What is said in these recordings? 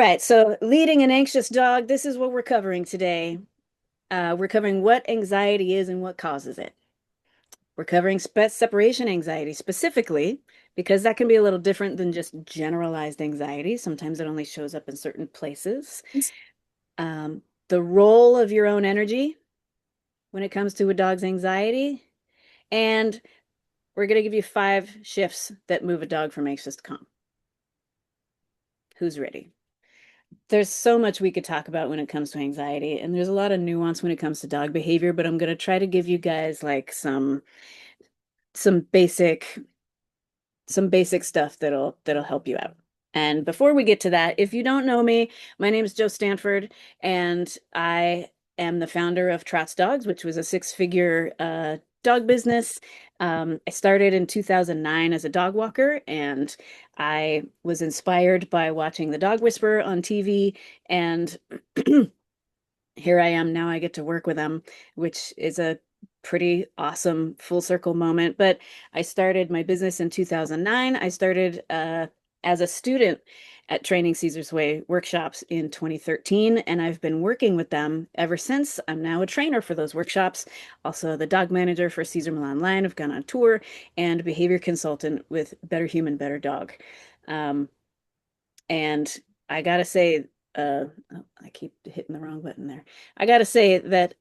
Right, so leading an anxious dog, this is what we're covering today. We're covering what anxiety is and what causes it. We're covering separation anxiety specifically because that can be a little different than just generalized anxiety. Sometimes it only shows up in certain places. The role of your own energy when it comes to a dog's anxiety. And we're going to give you 5 shifts that move a dog from anxious to calm. Who's ready? There's so much we could talk about when it comes to anxiety, and there's a lot of nuance when it comes to dog behavior, but I'm going to try to give you guys like some basic some basic stuff that'll help you out. And before we get to that, if you don't know me, my name is Joe Stanford, and I am the founder of Trot's Dogs, which was a six-figure dog business. I started in 2009 as a dog walker, and I was inspired by watching The Dog Whisperer on TV, and here I am now. I get to work with them, which is a pretty awesome full circle moment. But I started my business in 2009. I started as a student at Training Caesar's Way workshops in 2013, and I've been working with them ever since. I'm now a trainer for those workshops, also the dog manager for Caesar Milan Line. I've gone on tour and behavior consultant with Better Human, Better Dog. Um, and I gotta say, oh, I keep hitting the wrong button there. I gotta say that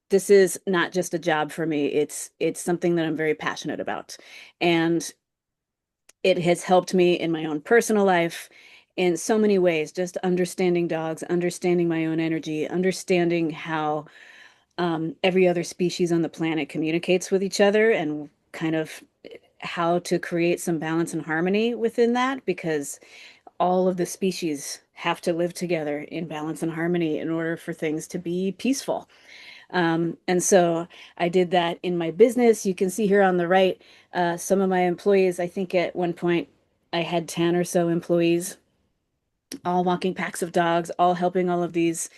this is not just a job for me. It's something that I'm very passionate about, and it has helped me in my own personal life in so many ways. Just understanding dogs, understanding my own energy, understanding how every other species on the planet communicates with each other, and kind of how to create some balance and harmony within that, because all of the species have to live together in balance and harmony in order for things to be peaceful. And so I did that in my business. You can see here on the right, some of my employees. I think at one point I had 10 or so employees, all walking packs of dogs, all helping all of these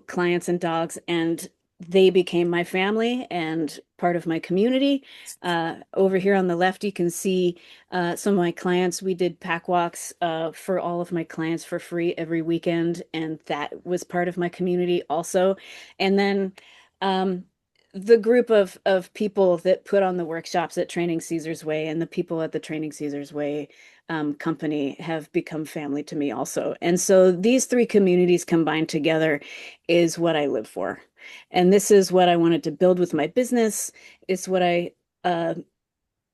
clients and dogs, and they became my family and part of my community. Over here on the left, you can see some of my clients. We did pack walks for all of my clients for free every weekend, and that was part of my community also. And then um, the group of people that put on the workshops at Training Caesar's Way and the people at the Training Caesar's Way company have become family to me also. And so these three communities combined together is what I live for. And this is what I wanted to build with my business. It's what I uh,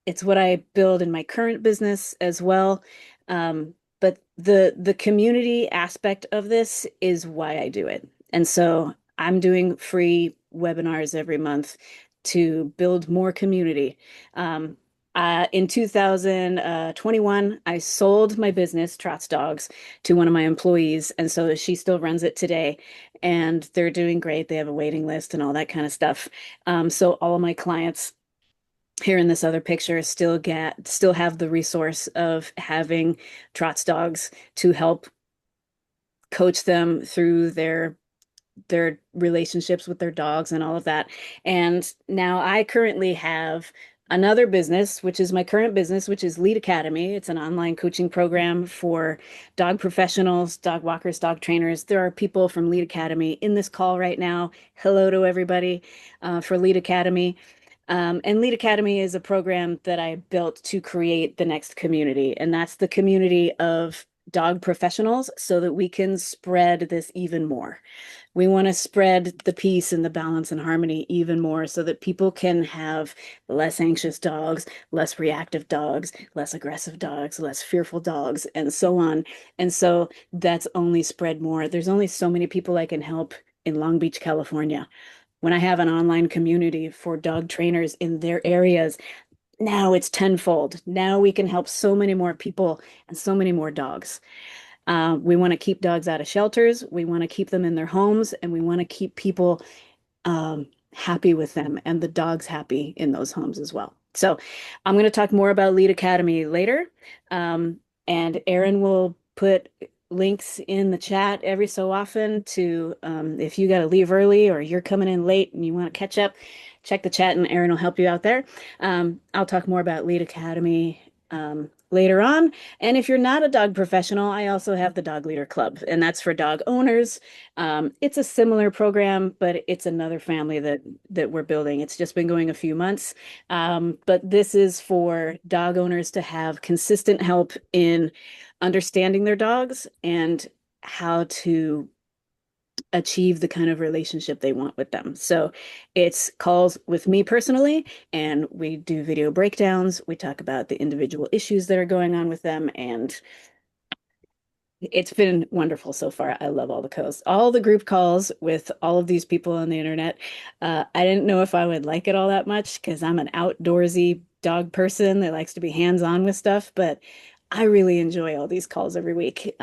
it's what I build in my current business as well. But the community aspect of this is why I do it. And so I'm doing free webinars every month to build more community. In 2021, I sold my business, Trot's Dogs, to one of my employees, and so she still runs it today, and they're doing great. They have a waiting list and all that kind of stuff. So all of my clients here in this other picture still have the resource of having Trot's Dogs to help coach them through their relationships with their dogs and all of that. And now I currently have another business, which is my current business, which is Lead Academy. It's an online coaching program for dog professionals, dog walkers, dog trainers. There are people from Lead Academy in this call right now. Hello to everybody for Lead Academy. And Lead Academy is a program that I built to create the next community, and that's the community of dog professionals so that we can spread this even more. We want to spread the peace and the balance and harmony even more so that people can have less anxious dogs, less reactive dogs, less aggressive dogs, less fearful dogs, and so on. And so that's only spread more. There's only so many people I can help in Long Beach, California. When I have an online community for dog trainers in their areas, now it's tenfold. Now we can help so many more people and so many more dogs. We want to keep dogs out of shelters. We want to keep them in their homes, and we want to keep people happy with them and the dogs happy in those homes as well. So I'm going to talk more about Lead Academy later. Um, and Erin will put links in the chat every so often to if you got to leave early or you're coming in late and you want to catch up, check the chat and Erin will help you out there. I'll talk more about Lead Academy later on. And if you're not a dog professional, I also have the Dog Leader Club, and that's for dog owners. It's a similar program, but it's another family that we're building. It's just been going a few months, but this is for dog owners to have consistent help in understanding their dogs and how to achieve the kind of relationship they want with them. So it's calls with me personally, and we do video breakdowns. We talk about the individual issues that are going on with them, and it's been wonderful so far. I love all the calls, all the group calls with all of these people on the internet. I didn't know if I would like it all that much because I'm an outdoorsy dog person that likes to be hands-on with stuff, but I really enjoy all these calls every week.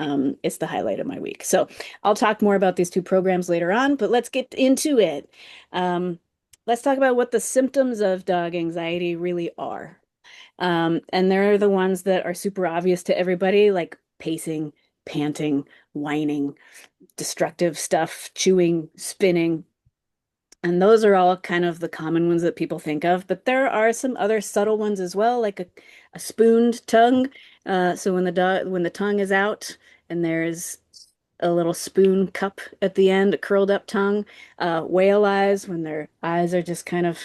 It's the highlight of my week. So I'll talk more about these two programs later on, but let's get into it. Um, let's talk about what the symptoms of dog anxiety really are. And they're the ones that are super obvious to everybody, like pacing, panting, whining, destructive stuff, chewing, spinning. And those are all kind of the common ones that people think of. But there are some other subtle ones as well, like a spooned tongue. So when the tongue is out and there's a little spoon cup at the end, a curled up tongue, whale eyes when their eyes are just kind of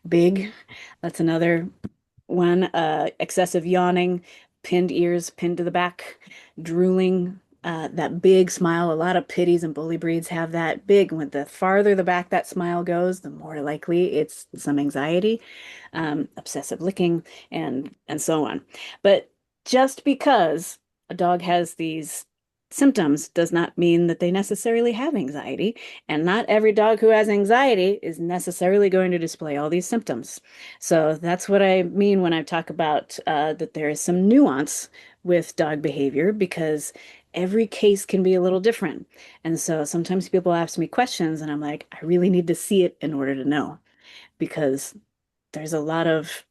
big. That's another one, excessive yawning, pinned ears pinned to the back, drooling, that big smile. A lot of pitties and bully breeds have that big. When the farther the back that smile goes, the more likely it's some anxiety, obsessive licking, and so on. But just because a dog has these symptoms does not mean that they necessarily have anxiety, and not every dog who has anxiety is necessarily going to display all these symptoms. So that's what I mean when I talk about that there is some nuance with dog behavior because every case can be a little different. And so sometimes people ask me questions and I'm like, I really need to see it in order to know because there's a lot of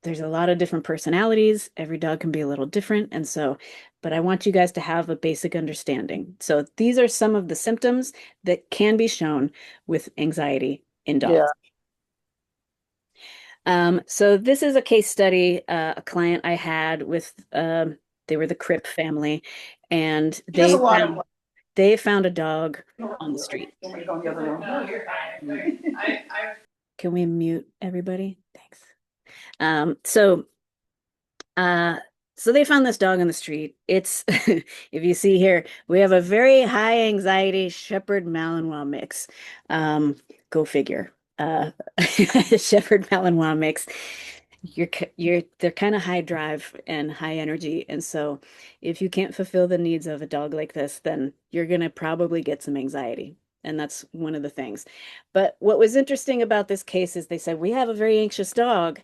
there's a lot of different personalities. Every dog can be a little different. And so, but I want you guys to have a basic understanding. So these are some of the symptoms that can be shown with anxiety in Yeah. dogs. So this is a case study, a client I had with, they were the Crip family, and He has a lot of. they found a dog You on the street. want me to go in the other room? No, you're fine. Can we mute everybody? Thanks. So Uh, so they found this dog on the street. It's, if you see here, we have a very high anxiety Shepherd Malinois mix. Um, Go figure. Shepherd Malinois mix. They're kind of high drive and high energy. And so if you can't fulfill the needs of a dog like this, then you're gonna probably get some anxiety. And that's one of the things. But what was interesting about this case is they said, we have a very anxious dog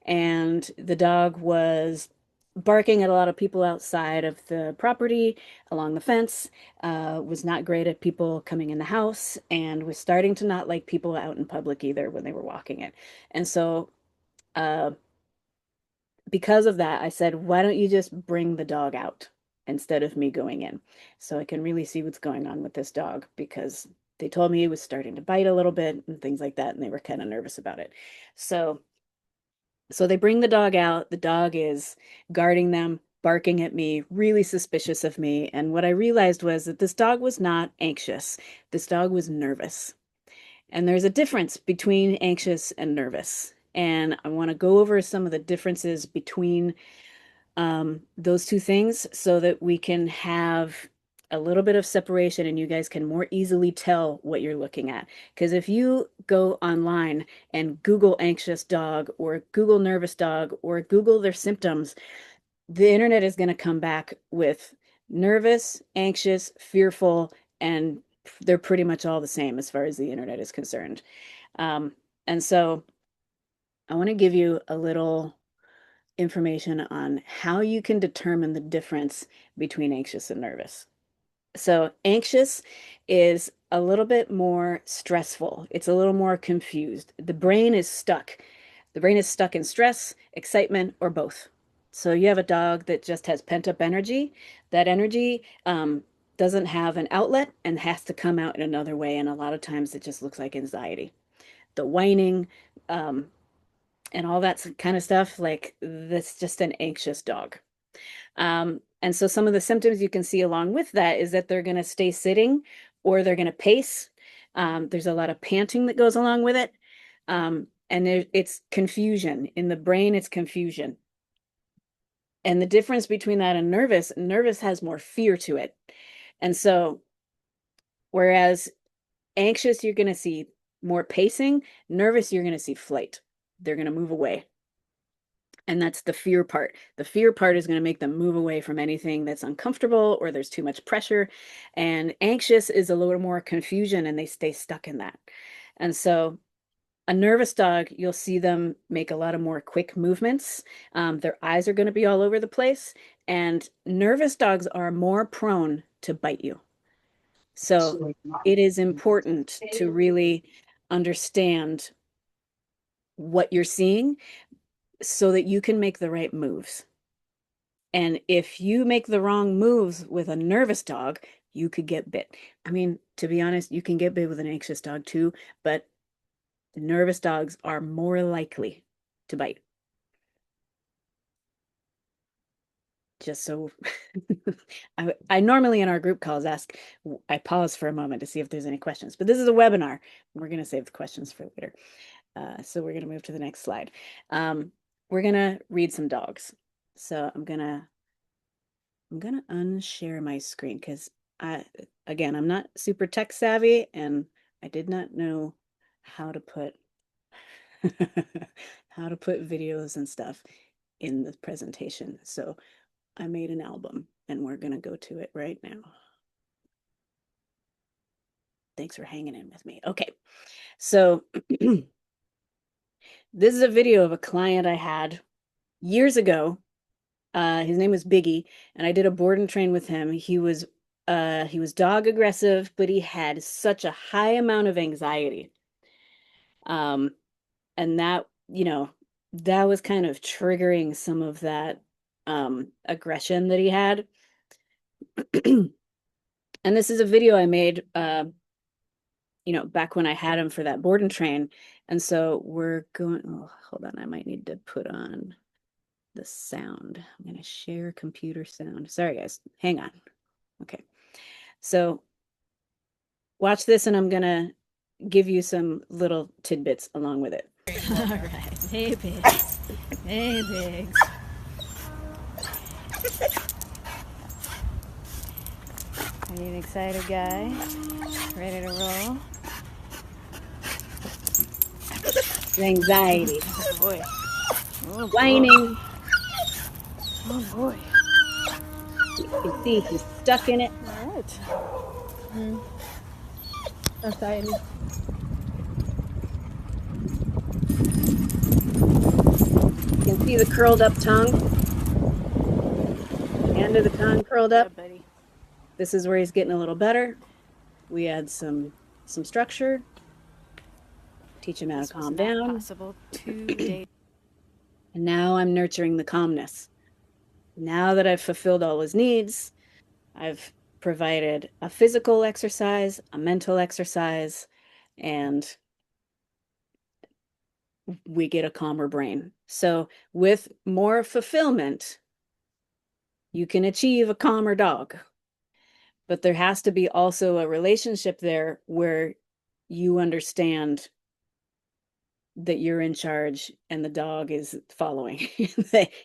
and the dog was barking at a lot of people outside of the property along the fence, was not great at people coming in the house, and was starting to not like people out in public either when they were walking it. And so, uh, because of that, I said, why don't you just bring the dog out instead of me going in so I can really see what's going on with this dog because they told me he was starting to bite a little bit and things like that, and they were kind of nervous about it. So so they bring the dog out. The dog is guarding them, barking at me, really suspicious of me. And what I realized was that this dog was not anxious. This dog was nervous. And there's a difference between anxious and nervous. And I want to go over some of the differences between those two things so that we can have a little bit of separation and you guys can more easily tell what you're looking at. Because if you go online and Google anxious dog or Google nervous dog or Google their symptoms, the internet is going to come back with nervous, anxious, fearful, and they're pretty much all the same as far as the internet is concerned. Um, and so I want to give you a little information on how you can determine the difference between anxious and nervous. So, anxious is a little bit more stressful. It's a little more confused. The brain is stuck. The brain is stuck in stress, excitement, or both. So, you have a dog that just has pent up energy. That energy doesn't have an outlet and has to come out in another way. And a lot of times it just looks like anxiety. The whining, um, and all that kind of stuff. Like that's just an anxious dog. And so some of the symptoms you can see along with that is that they're going to stay sitting or they're going to pace. There's a lot of panting that goes along with it. And it's confusion. In the brain, it's confusion. And the difference between that and nervous has more fear to it. And so, whereas anxious, you're going to see more pacing, nervous, you're going to see flight. They're going to move away. And that's the fear part. The fear part is going to make them move away from anything that's uncomfortable or there's too much pressure. And anxious is a little more confusion and they stay stuck in that. And so a nervous dog, you'll see them make a lot of more quick movements. Their eyes are going to be all over the place. And nervous dogs are more prone to bite you. So it is important to really understand what you're seeing so that you can make the right moves. And if you make the wrong moves with a nervous dog, you could get bit. I mean, to be honest, you can get bit with an anxious dog too, but nervous dogs are more likely to bite. Just so I normally in our group calls I pause for a moment to see if there's any questions, but this is a webinar. We're going to save the questions for later. So we're going to move to the next slide. We're going to read some dogs. So I'm gonna unshare my screen because I'm not super tech savvy and I did not know how to put how to put videos and stuff in the presentation. So I made an album and we're gonna go to it right now. Thanks for hanging in with me. Okay, so this is a video of a client I had years ago. His name was Biggie, and I did a board and train with him. He was dog aggressive, but he had such a high amount of anxiety. And that, that was kind of triggering some of that aggression that he had. And this is a video I made back when I had him for that board and train. And so we're going, oh, hold on, I might need to put on the sound. I'm going to share computer sound. Sorry, guys. Hang on. Okay. So watch this, and I'm going to give you some little tidbits along with it. All right. Hey, pigs. Hey, pigs. Are you an excited guy? Ready to roll? Anxiety. Oh, boy. Oh, whining. Oh, boy. You can see he's stuck in it. All right. Anxiety. You can see the curled up tongue. The end of the tongue curled up. Yeah, buddy. This is where he's getting a little better. We add some structure. Teach him how to calm down. Possible 2 days. And now I'm nurturing the calmness. Now that I've fulfilled all his needs, I've provided a physical exercise, a mental exercise, and we get a calmer brain. So with more fulfillment, you can achieve a calmer dog. But there has to be also a relationship there where you understand that you're in charge and the dog is following.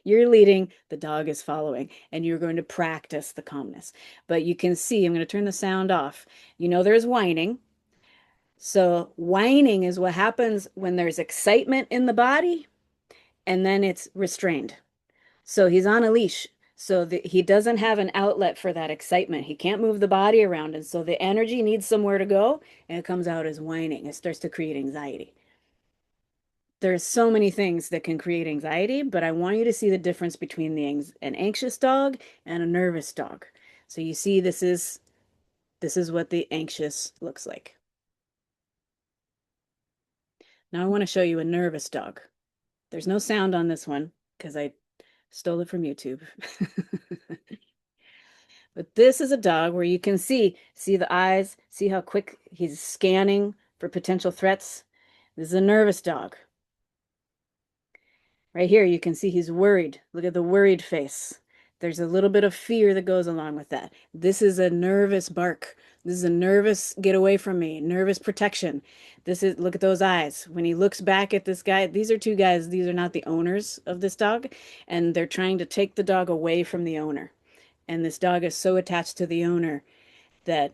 You're leading, the dog is following, and you're going to practice the calmness. But you can see, I'm going to turn the sound off. There's whining. So whining is what happens when there's excitement in the body and then it's restrained. So he's on a leash. So he doesn't have an outlet for that excitement. He can't move the body around. And so the energy needs somewhere to go and it comes out as whining. It starts to create anxiety. There's so many things that can create anxiety, but I want you to see the difference between an anxious dog and a nervous dog. So you see this is what the anxious looks like. Now I want to show you a nervous dog. There's no sound on this one because I stole it from YouTube. But this is a dog where you can see the eyes, see how quick he's scanning for potential threats. This is a nervous dog. Right here, you can see he's worried. Look at the worried face. There's a little bit of fear that goes along with that. This is a nervous bark. This is a nervous get away from me, nervous protection. This is, look at those eyes. When he looks back at this guy, these are two guys, these are not the owners of this dog, and they're trying to take the dog away from the owner. And this dog is so attached to the owner that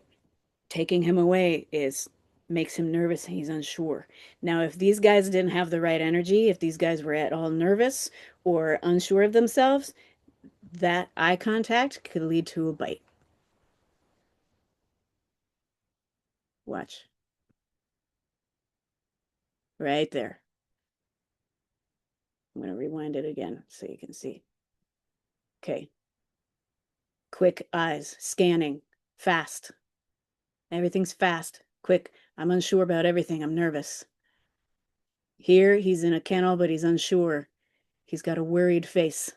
taking him away is makes him nervous and he's unsure. Now, if these guys didn't have the right energy, if these guys were at all nervous or unsure of themselves, that eye contact could lead to a bite. Watch. Right there. I'm going to rewind it again so you can see. Okay. Quick eyes, scanning, fast. Everything's fast, quick. I'm unsure about everything. I'm nervous. Here, he's in a kennel, but he's unsure. He's got a worried face.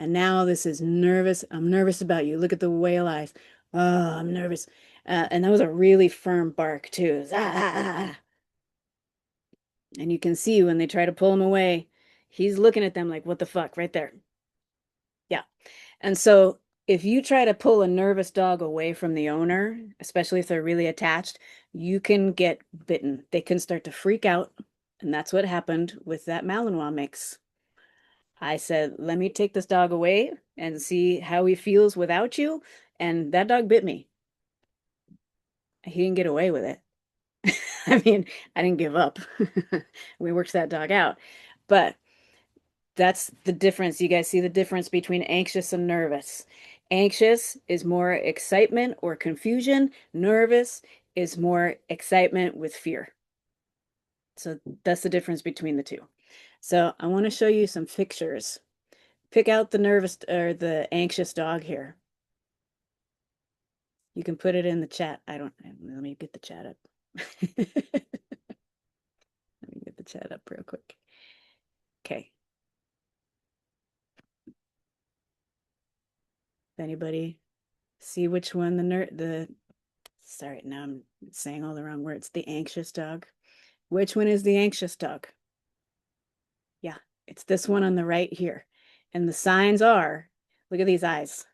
And now this is nervous. I'm nervous about you. Look at the whale eyes. Oh, I'm nervous. And that was a really firm bark, too. Ah. And you can see when they try to pull him away, he's looking at them like, what the fuck, right there. Yeah. And so if you try to pull a nervous dog away from the owner, especially if they're really attached, you can get bitten. They can start to freak out. And that's what happened with that Malinois mix. I said, let me take this dog away and see how he feels without you. And that dog bit me. He didn't get away with it. I mean, I didn't give up. We worked that dog out. But that's the difference. You guys see the difference between anxious and nervous. Anxious is more excitement or confusion. Nervous is more excitement with fear. So that's the difference between the two. So I want to show you some pictures. Pick out the nervous or the anxious dog here. You can put it in the chat. I don't, let me get the chat up. Let me get the chat up real quick. Okay. Anybody see which one sorry, now I'm saying all the wrong words. The anxious dog. Which one is the anxious dog? Yeah, it's this one on the right here. And the signs are, look at these eyes.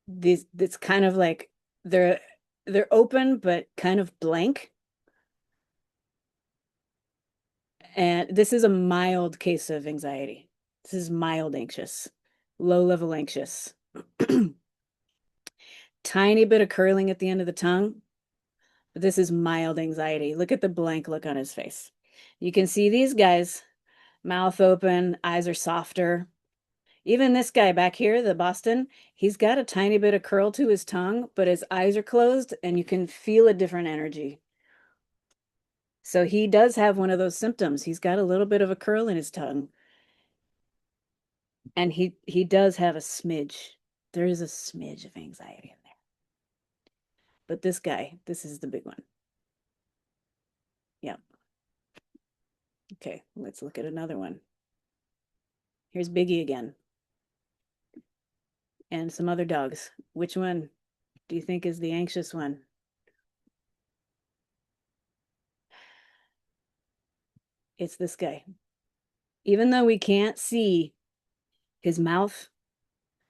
It's kind of like they're they're open but kind of blank. And this is a mild case of anxiety. This is mild anxious, low level anxious. Tiny bit of curling at the end of the tongue. But this is mild anxiety. Look at the blank look on his face. You can see these guys, mouth open, eyes are softer. Even this guy back here, the Boston, he's got a tiny bit of curl to his tongue, but his eyes are closed and you can feel a different energy. So he does have one of those symptoms. He's got a little bit of a curl in his tongue. And he does have a smidge. There is a smidge of anxiety in there. But this guy, this is the big one. Yeah. Okay, let's look at another one. Here's Biggie again. And some other dogs. Which one do you think is the anxious one? It's this guy. Even though we can't see his mouth,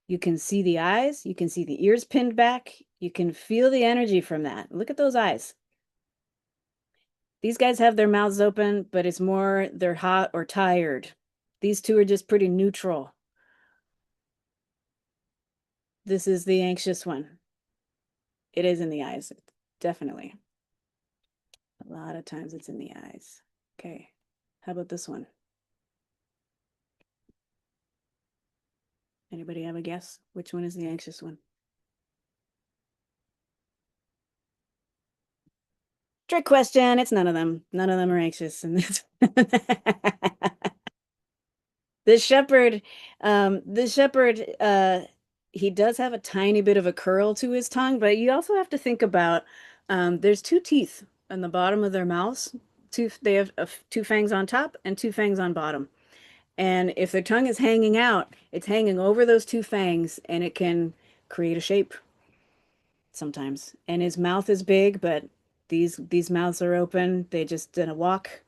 you can see the eyes, you can see the ears pinned back, you can feel the energy from that. Look at those eyes. These guys have their mouths open, but it's more they're hot or tired. These two are just pretty neutral. This is the anxious one. It is in the eyes, definitely. A lot of times it's in the eyes. Okay, how about this one? Anybody have a guess? Which one is the anxious one? Trick question. It's none of them. None of them are anxious. And the shepherd, he does have a tiny bit of a curl to his tongue, but you also have to think about there's two teeth on the bottom of their mouths. They have two fangs on top and two fangs on bottom. And if their tongue is hanging out, it's hanging over those two fangs and it can create a shape sometimes. And his mouth is big, but these mouths are open. They just did a walk.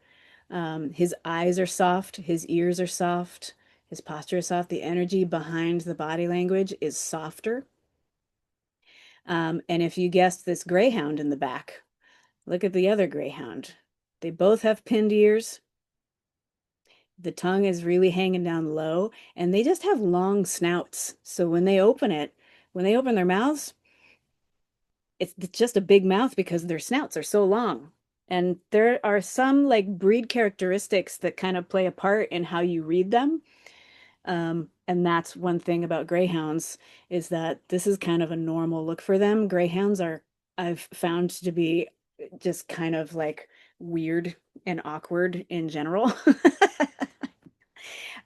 His eyes are soft, his ears are soft, His posture is soft. The energy behind the body language is softer. And if you guessed this greyhound in the back, look at the other greyhound. They both have pinned ears. The tongue is really hanging down low, and they just have long snouts. So when they open their mouths, it's just a big mouth because their snouts are so long. And there are some like breed characteristics that kind of play a part in how you read them. And that's one thing about greyhounds is that this is kind of a normal look for them. Greyhounds are, I've found to be just kind of like weird and awkward in general.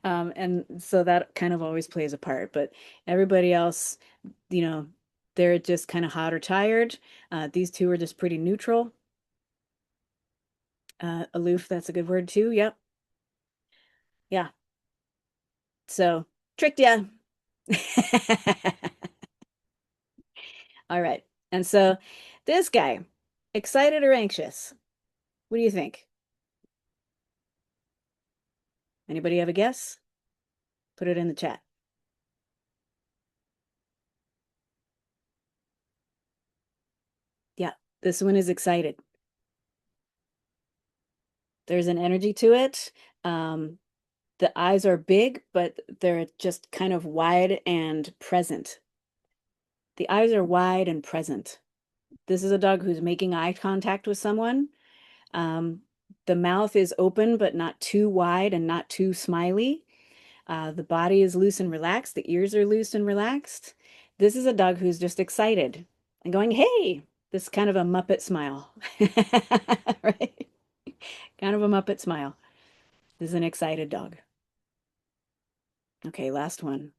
And so that kind of always plays a part. But everybody else, you know, they're just kind of hot or tired. These two are just pretty neutral. Aloof, that's a good word too. Yep. Yeah. So tricked ya. All right. And so this guy, excited or anxious? What do you think? Anybody have a guess? Put it in the chat. Yeah, this one is excited. There's an energy to it. Um, the eyes are big, but they're just kind of wide and present. The eyes are wide and present. This is a dog who's making eye contact with someone. Um, the mouth is open, but not too wide and not too smiley. The body is loose and relaxed. The ears are loose and relaxed. This is a dog who's just excited and going, hey, this kind of a Muppet smile, right? Kind of a Muppet smile. This is an excited dog. Okay, last one.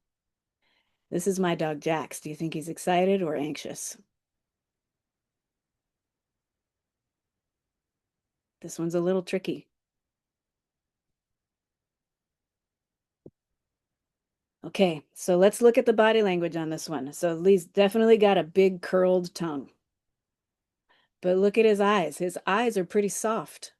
This is my dog, Jax. Do you think he's excited or anxious? This one's a little tricky. Okay, so let's look at the body language on this one. So Lee's definitely got a big curled tongue. But look at his eyes. His eyes are pretty soft,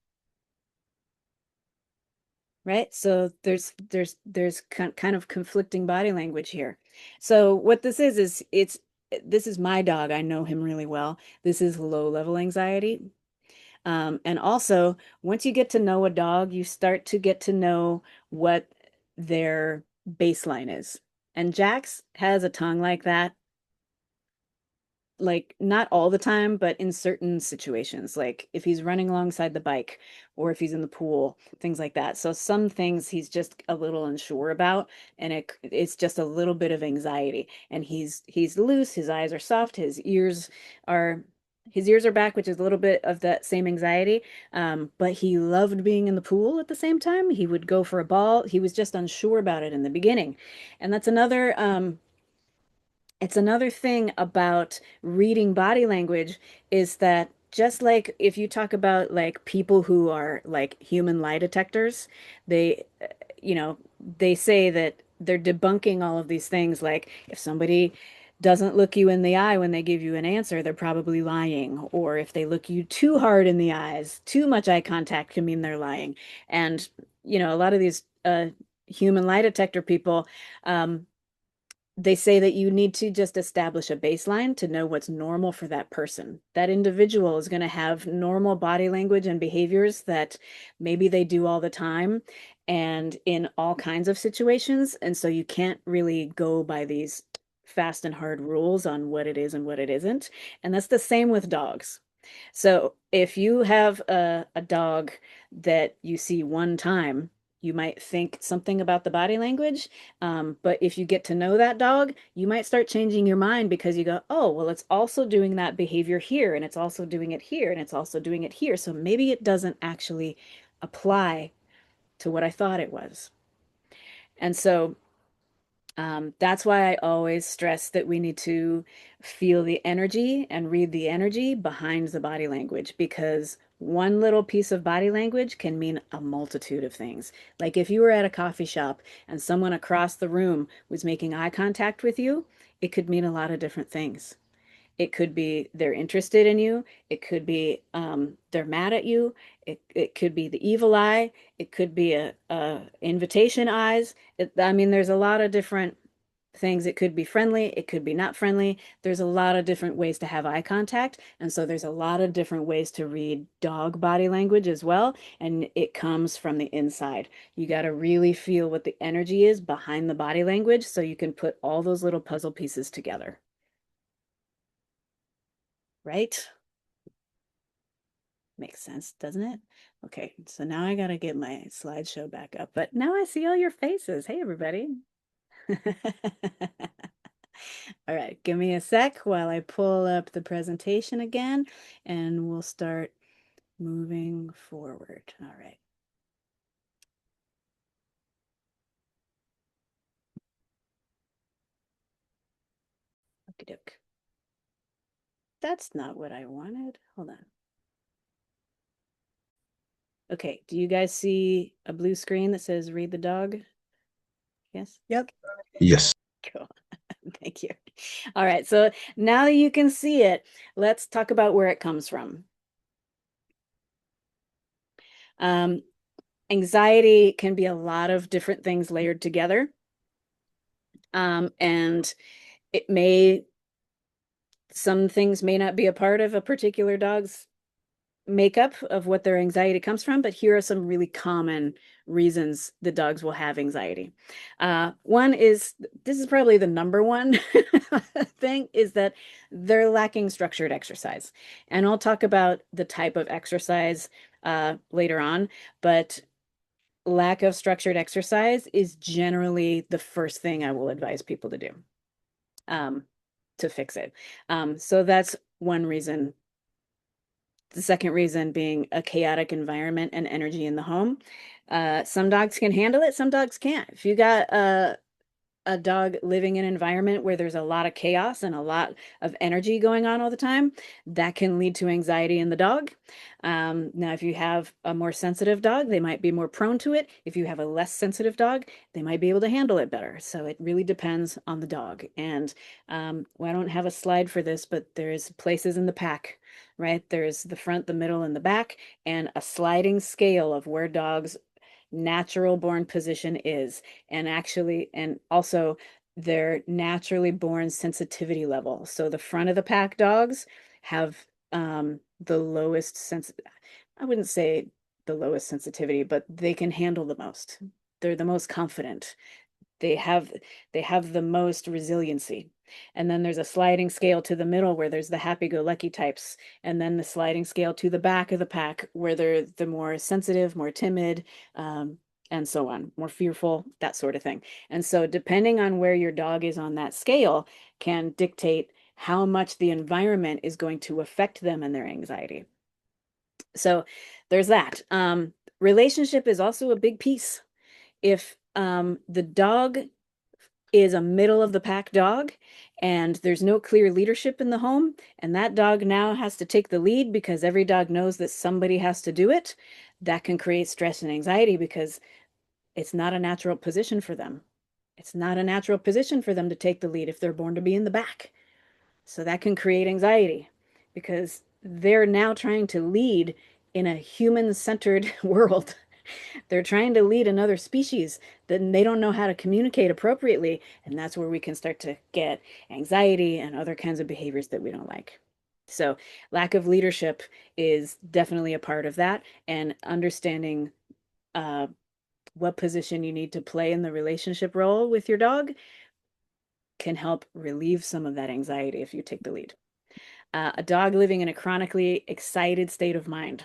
right? So there's kind of conflicting body language here. So what this is this is my dog. I know him really well. This is low level anxiety. And also, once you get to know a dog, you start to get to know what their baseline is. And Jax has a tongue like that, like not all the time, but in certain situations, like if he's running alongside the bike or if he's in the pool, things like that. So some things he's just a little unsure about, and it's just a little bit of anxiety. And he's loose, his eyes are soft, are his ears are back, which is a little bit of that same anxiety. But he loved being in the pool at the same time. He would go for a ball. He was just unsure about it in the beginning. And that's another it's another thing about reading body language is that just like if you talk about like people who are like human lie detectors, they, you know, they say that they're debunking all of these things. Like if somebody doesn't look you in the eye when they give you an answer, they're probably lying. Or if they look you too hard in the eyes, too much eye contact can mean they're lying. And, a lot of these human lie detector people, they say that you need to just establish a baseline to know what's normal for that person. That individual is going to have normal body language and behaviors that maybe they do all the time and in all kinds of situations. And so you can't really go by these fast and hard rules on what it is and what it isn't. And that's the same with dogs. So if you have a dog that you see one time, you might think something about the body language. But if you get to know that dog, you might start changing your mind because you go, oh, well, it's also doing that behavior here, and it's also doing it here, and it's also doing it here. So maybe it doesn't actually apply to what I thought it was. And so that's why I always stress that we need to feel the energy and read the energy behind the body language because one little piece of body language can mean a multitude of things. Like if you were at a coffee shop and someone across the room was making eye contact with you, it could mean a lot of different things. It could be they're interested in you. It could be they're mad at you. It could be the evil eye. It could be a invitation eyes. I mean, there's a lot of different things. It could be friendly, it could be not friendly. There's a lot of different ways to have eye contact. And so there's a lot of different ways to read dog body language as well. And it comes from the inside. You got to really feel what the energy is behind the body language so you can put all those little puzzle pieces together. Right? Makes sense, doesn't it? Okay, so now I got to get my slideshow back up. But now I see all your faces. Hey, everybody. All right, give me a sec while I pull up the presentation again, and we'll start moving forward. All right. Okie doke. That's not what I wanted. Hold on. Okay, do you guys see a blue screen that says read the dog? Yes? Yep. Yes. Cool. Thank you. All right, so now that you can see it, let's talk about where it comes from. Um, Anxiety can be a lot of different things layered together. And it may, some things may not be a part of a particular dog's makeup of what their anxiety comes from, but here are some really common reasons the dogs will have anxiety. One is, this is probably the number one thing, is that they're lacking structured exercise. And I'll talk about the type of exercise later on, but lack of structured exercise is generally the first thing I will advise people to do to fix it. So that's one reason. The second reason being a chaotic environment and energy in the home. Some dogs can handle it, some dogs can't. If you got a dog living in an environment where there's a lot of chaos and a lot of energy going on all the time, that can lead to anxiety in the dog. Now, if you have a more sensitive dog, they might be more prone to it. If you have a less sensitive dog, they might be able to handle it better. So it really depends on the dog. And well, I don't have a slide for this, but there's places in the pack, right? There's the front, the middle, and the back, and a sliding scale of where dogs natural born position is, and actually, and also their naturally born sensitivity level. So the front of the pack dogs have the lowest sense, I wouldn't say the lowest sensitivity, but they can handle the most. They're the most confident. They have they have the most resiliency. And then there's a sliding scale to the middle where there's the happy-go-lucky types, and then the sliding scale to the back of the pack where they're the more sensitive, more timid, and so on, more fearful, that sort of thing. And so depending on where your dog is on that scale can dictate how much the environment is going to affect them and their anxiety. So there's that. Relationship is also a big piece. If the dog is a middle of the pack dog and there's no clear leadership in the home, and that dog now has to take the lead because every dog knows that somebody has to do it, that can create stress and anxiety because it's not a natural position for them. It's not a natural position for them to take the lead if they're born to be in the back. So that can create anxiety because they're now trying to lead in a human-centered world. They're trying to lead another species, then they don't know how to communicate appropriately. And that's where we can start to get anxiety and other kinds of behaviors that we don't like. So, lack of leadership is definitely a part of that. And understanding uh, what position you need to play in the relationship role with your dog can help relieve some of that anxiety if you take the lead. A dog living in a chronically excited state of mind.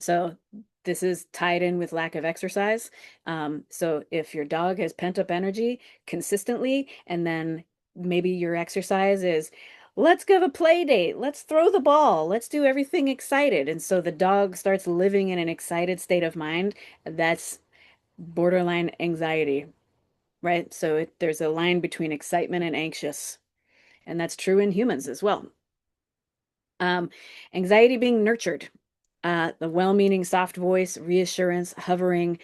So this is tied in with lack of exercise. So if your dog has pent up energy consistently, and then maybe your exercise is, let's give a play date, let's throw the ball, let's do everything excited. And so the dog starts living in an excited state of mind. That's borderline anxiety, right? So there's a line between excitement and anxious, and that's true in humans as well. Anxiety being nurtured. The well-meaning soft voice, reassurance, hovering,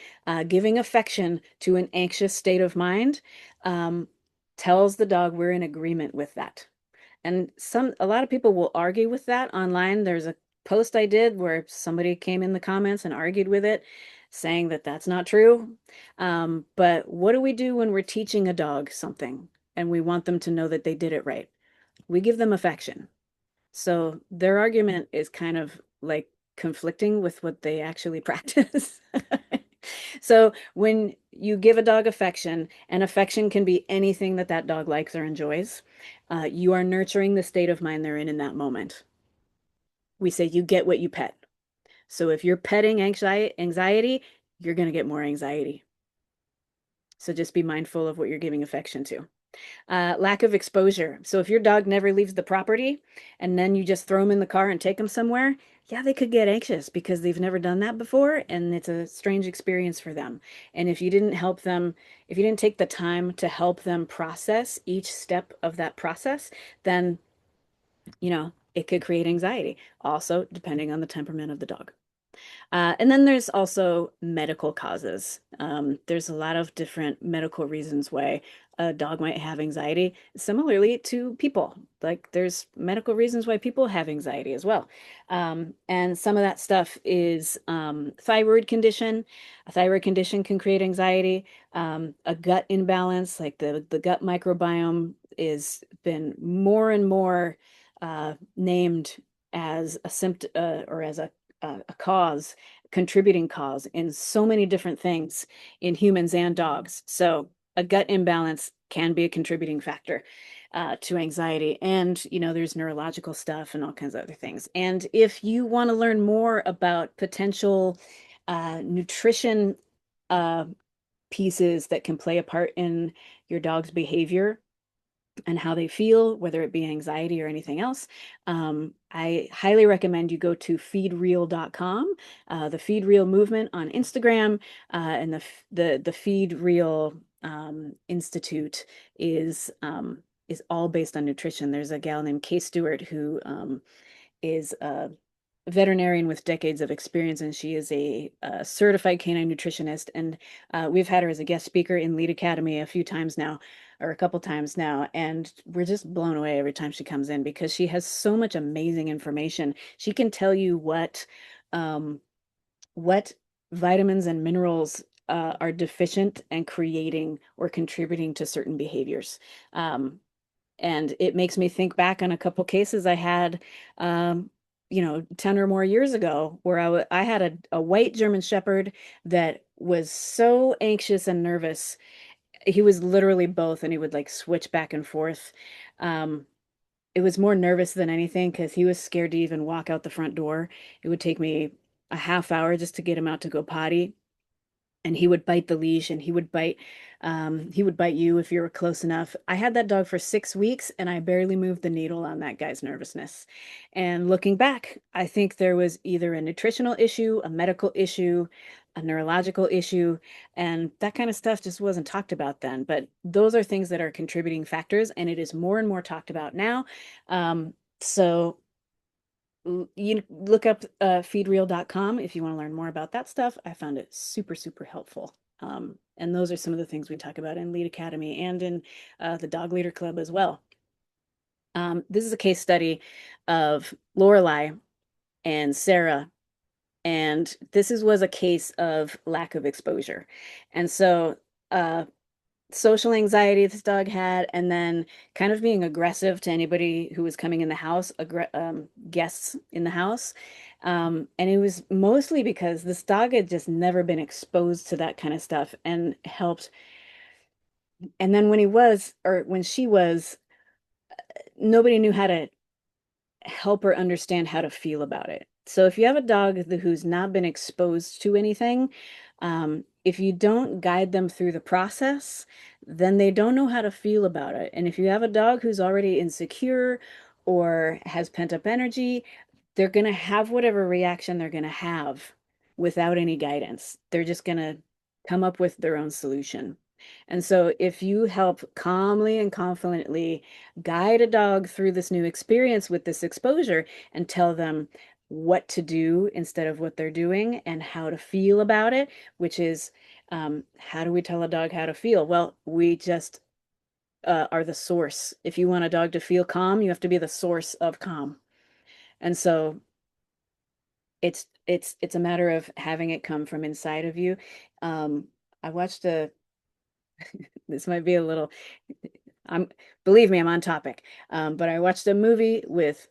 giving affection to an anxious state of mind tells the dog we're in agreement with that. And a lot of people will argue with that online. There's a post I did where somebody came in the comments and argued with it, saying that that's not true. But what do we do when we're teaching a dog something and we want them to know that they did it right? We give them affection. So their argument is kind of like conflicting with what they actually practice. So when you give a dog affection, and affection can be anything that that dog likes or enjoys, you are nurturing the state of mind they're in that moment. We say you get what you pet. So if you're petting anxiety, you're going to get more anxiety. So just be mindful of what you're giving affection to. Lack of exposure. So if your dog never leaves the property and then you just throw them in the car and take them somewhere, yeah, they could get anxious because they've never done that before and it's a strange experience for them. And if you didn't help them, if you didn't take the time to help them process each step of that process, then, it could create anxiety. Also, depending on the temperament of the dog. And then there's also medical causes. There's a lot of different medical reasons why a dog might have anxiety, similarly to people. Like there's medical reasons why people have anxiety as well. And some of that stuff is thyroid condition. A thyroid condition can create anxiety. A gut imbalance, like the gut microbiome, is been more and more named as a symptom or as a cause, contributing cause in so many different things in humans and dogs. So a gut imbalance can be a contributing factor to anxiety. And, there's neurological stuff and all kinds of other things. And if you want to learn more about potential nutrition uh, pieces that can play a part in your dog's behavior, and how they feel, whether it be anxiety or anything else, I highly recommend you go to feedreal.com, the Feed Real movement on Instagram, and the Feed Real Institute is all based on nutrition. There's a gal named Kay Stewart who is a veterinarian with decades of experience, and she is a certified canine nutritionist. And we've had her as a guest speaker in Lead Academy a few times now, or a couple times now, and we're just blown away every time she comes in because she has so much amazing information. She can tell you um, what vitamins and minerals are deficient and creating or contributing to certain behaviors. Um, and it makes me think back on a couple cases I had, 10 or more years ago, where I had a white German Shepherd that was so anxious and nervous. He was literally both, and he would like switch back and forth. Um, it was more nervous than anything because he was scared to even walk out the front door. It would take me a half hour just to get him out to go potty, and he would bite the leash, and he would bite you if you were close enough. I had that dog for 6 weeks and I barely moved the needle on that guy's nervousness. And looking back, I think there was either a nutritional issue, a medical issue, a neurological issue, and that kind of stuff just wasn't talked about then. But those are things that are contributing factors, and it is more and more talked about now. So you look up feedreal.com if you want to learn more about that stuff. I found it super, super helpful. And those are some of the things we talk about in Lead Academy and in the Dog Leader Club as well. This is a case study of Lorelei and Sarah, and was a case of lack of exposure. And so social anxiety this dog had, and then kind of being aggressive to anybody who was coming in the house, guests in the house. And it was mostly because this dog had just never been exposed to that kind of stuff and helped. And then when she was, nobody knew how to help her understand how to feel about it. So if you have a dog who's not been exposed to anything, if you don't guide them through the process, then they don't know how to feel about it. And if you have a dog who's already insecure or has pent up energy, they're going to have whatever reaction they're going to have without any guidance. They're just going to come up with their own solution. And so if you help calmly and confidently guide a dog through this new experience with this exposure and tell them what to do instead of what they're doing and how to feel about it, which is how do we tell a dog how to feel? Well, we just are the source. If you want a dog to feel calm, you have to be the source of calm. And so it's a matter of having it come from inside of you. Um, I watched a this might be a little I'm believe me, I'm on topic. But I watched a movie with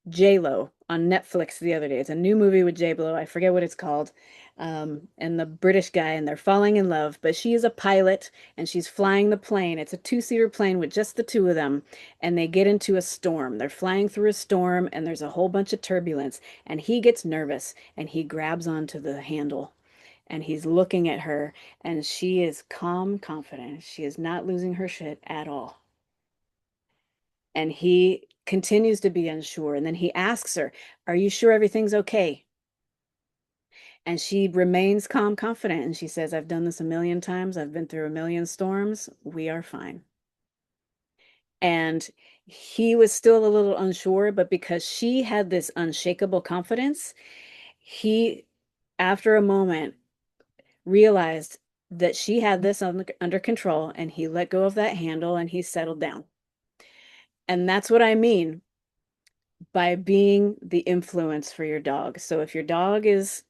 J-Lo on Netflix the other day. It's a new movie with J-Lo. I forget what it's called. And the British guy, and they're falling in love, but she is a pilot and she's flying the plane. It's a two-seater plane with just the two of them, and they get into a storm. They're flying through a storm, and there's a whole bunch of turbulence, and he gets nervous and he grabs onto the handle. And he's looking at her, and she is calm, confident. She is not losing her shit at all. And he continues to be unsure. And then he asks her, "Are you sure everything's okay?" And she remains calm, confident. And she says, "I've done this a million times. I've been through a million storms. We are fine." And he was still a little unsure, but because she had this unshakable confidence, he, after a moment, realized that she had this under control, and he let go of that handle and he settled down. And that's what I mean by being the influence for your dog. So if your dog is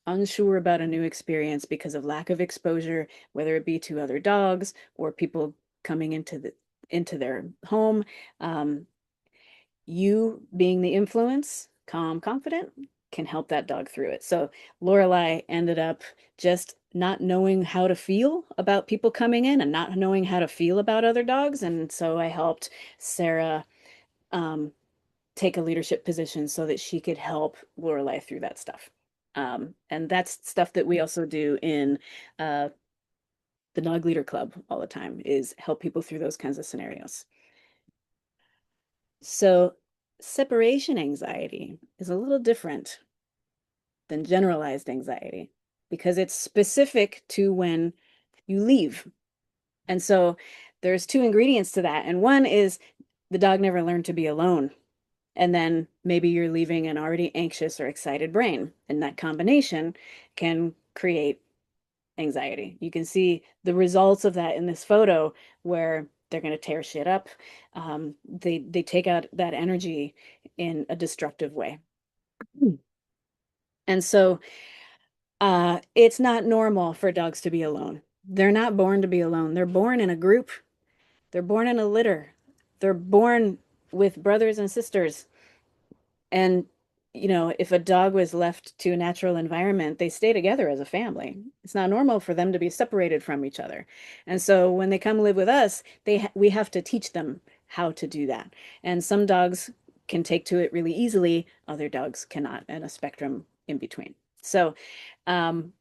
unsure about a new experience because of lack of exposure, whether it be to other dogs or people coming into their home, um, you being the influence, calm, confident, can help that dog through it. So Lorelai ended up just not knowing how to feel about people coming in and not knowing how to feel about other dogs. And so I helped Sarah um, take a leadership position so that she could help Lorelai through that stuff. And that's stuff that we also do in uh, the Dog Leader Club all the time, is help people through those kinds of scenarios. So separation anxiety is a little different than generalized anxiety because it's specific to when you leave. And so there's two ingredients to that. And one is the dog never learned to be alone. And then maybe you're leaving an already anxious or excited brain. And that combination can create anxiety. You can see the results of that in this photo where they're going to tear shit up. They take out that energy in a destructive way. And so it's not normal for dogs to be alone. They're not born to be alone. They're born in a group. They're born in a litter. They're born with brothers and sisters. And, if a dog was left to a natural environment, they stay together as a family. It's not normal for them to be separated from each other. And so when they come live with us, we have to teach them how to do that. And some dogs can take to it really easily, other dogs cannot, and a spectrum in between. So, um,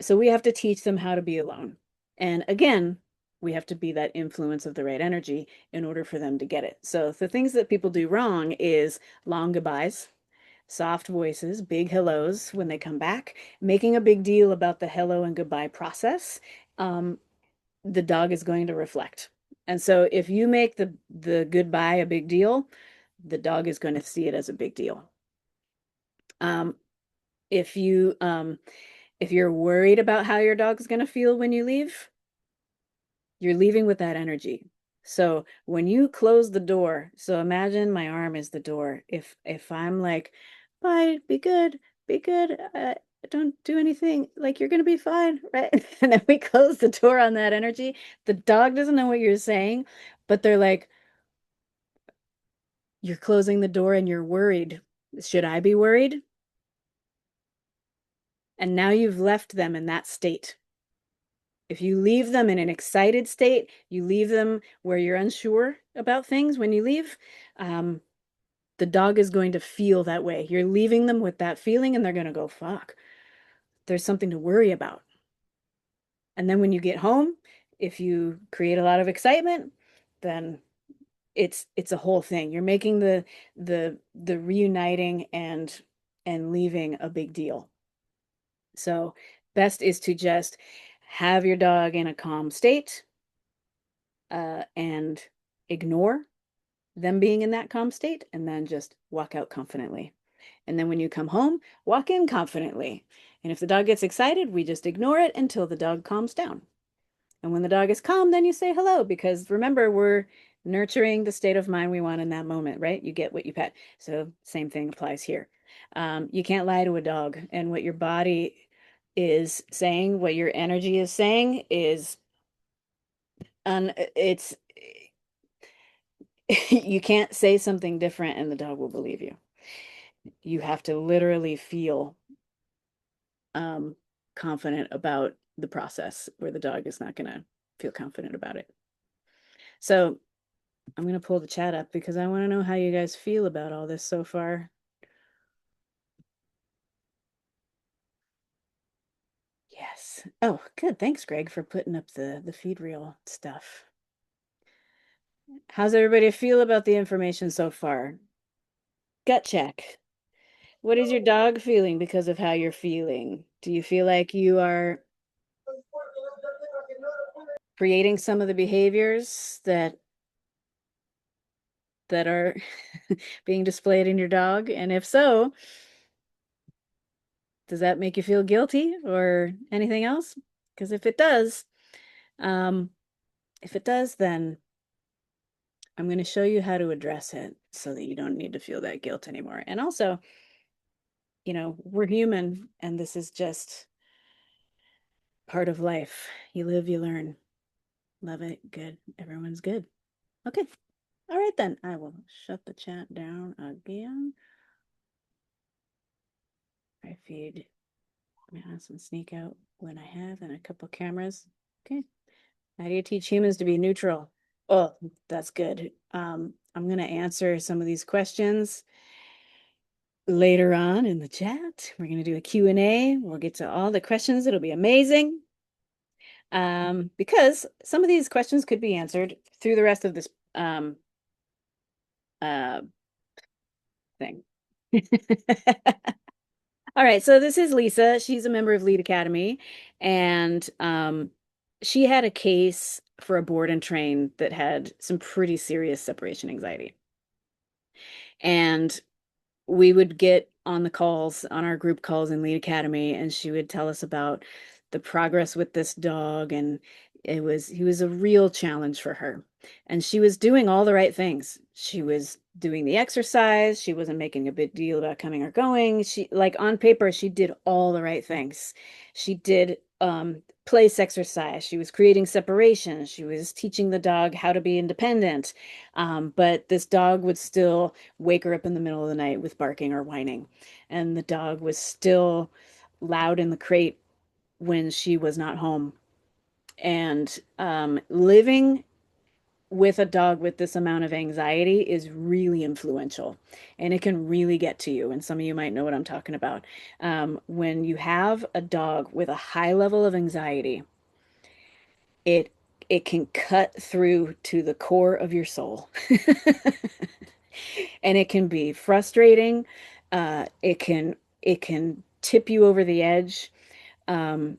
so we have to teach them how to be alone. And again, we have to be that influence of the right energy in order for them to get it. So the things that people do wrong is long goodbyes, soft voices, big hellos when they come back, making a big deal about the hello and goodbye process. Um, the dog is going to reflect. And so if you make the goodbye a big deal, the dog is going to see it as a big deal. Um, if you if you're worried about how your dog's going to feel when you leave, you're leaving with that energy. So when you close the door, so imagine my arm is the door. If I'm like, bye, be good, don't do anything, like you're gonna be fine, right? And then we close the door on that energy. The dog doesn't know what you're saying, but they're like, you're closing the door and you're worried. Should I be worried? And now you've left them in that state. If you leave them in an excited state, you leave them where you're unsure about things when you leave, um, the dog is going to feel that way. You're leaving them with that feeling and they're going to go, fuck, there's something to worry about. And then when you get home, if you create a lot of excitement, then it's a whole thing. You're making the reuniting and leaving a big deal. So best is to just have your dog in a calm state and ignore them being in that calm state, and then just walk out confidently. And then when you come home, walk in confidently. And if the dog gets excited, we just ignore it until the dog calms down. And when the dog is calm, then you say hello because remember, we're nurturing the state of mind we want in that moment, right? You get what you pet. So same thing applies here. You can't lie to a dog, and what your body is saying, what your energy is saying is it's you can't say something different and the dog will believe you. You have to literally feel um, confident about the process where the dog is not going to feel confident about it. So I'm going to pull the chat up because I want to know how you guys feel about all this so far. Yes. Oh, good. Thanks, Greg, for putting up the feed reel stuff. How's everybody feel about the information so far? Gut check. What is your dog feeling because of how you're feeling? Do you feel like you are creating some of the behaviors that are being displayed in your dog? And if so, does that make you feel guilty or anything else? Because um, if it does, then I'm going to show you how to address it so that you don't need to feel that guilt anymore. And also, we're human and this is just part of life. You live, you learn. Love it. Good. Everyone's good. Okay. All right, then. I will shut the chat down again. I feed mass and sneak out when I have and a couple cameras. Okay. How do you teach humans to be neutral? Oh, that's good. I'm going to answer some of these questions later on in the chat. We're going to do a Q&A. We'll get to all the questions. It'll be amazing. Because some of these questions could be answered through the rest of this uh, thing. All right, so this is Lisa. She's a member of Lead Academy, and she had a case for a board and train that had some pretty serious separation anxiety. And we would get on the calls, on our group calls in Lead Academy, and she would tell us about the progress with this dog. And he was a real challenge for her. And she was doing all the right things. She was doing the exercise. She wasn't making a big deal about coming or going. She, like on paper, she did all the right things. She did place exercise. She was creating separation. She was teaching the dog how to be independent. But this dog would still wake her up in the middle of the night with barking or whining. And the dog was still loud in the crate when she was not home. And living with a dog with this amount of anxiety is really influential and it can really get to you. And some of you might know what I'm talking about. When you have a dog with a high level of anxiety, it it can cut through to the core of your soul. And it can be frustrating. It can tip you over the edge. Um,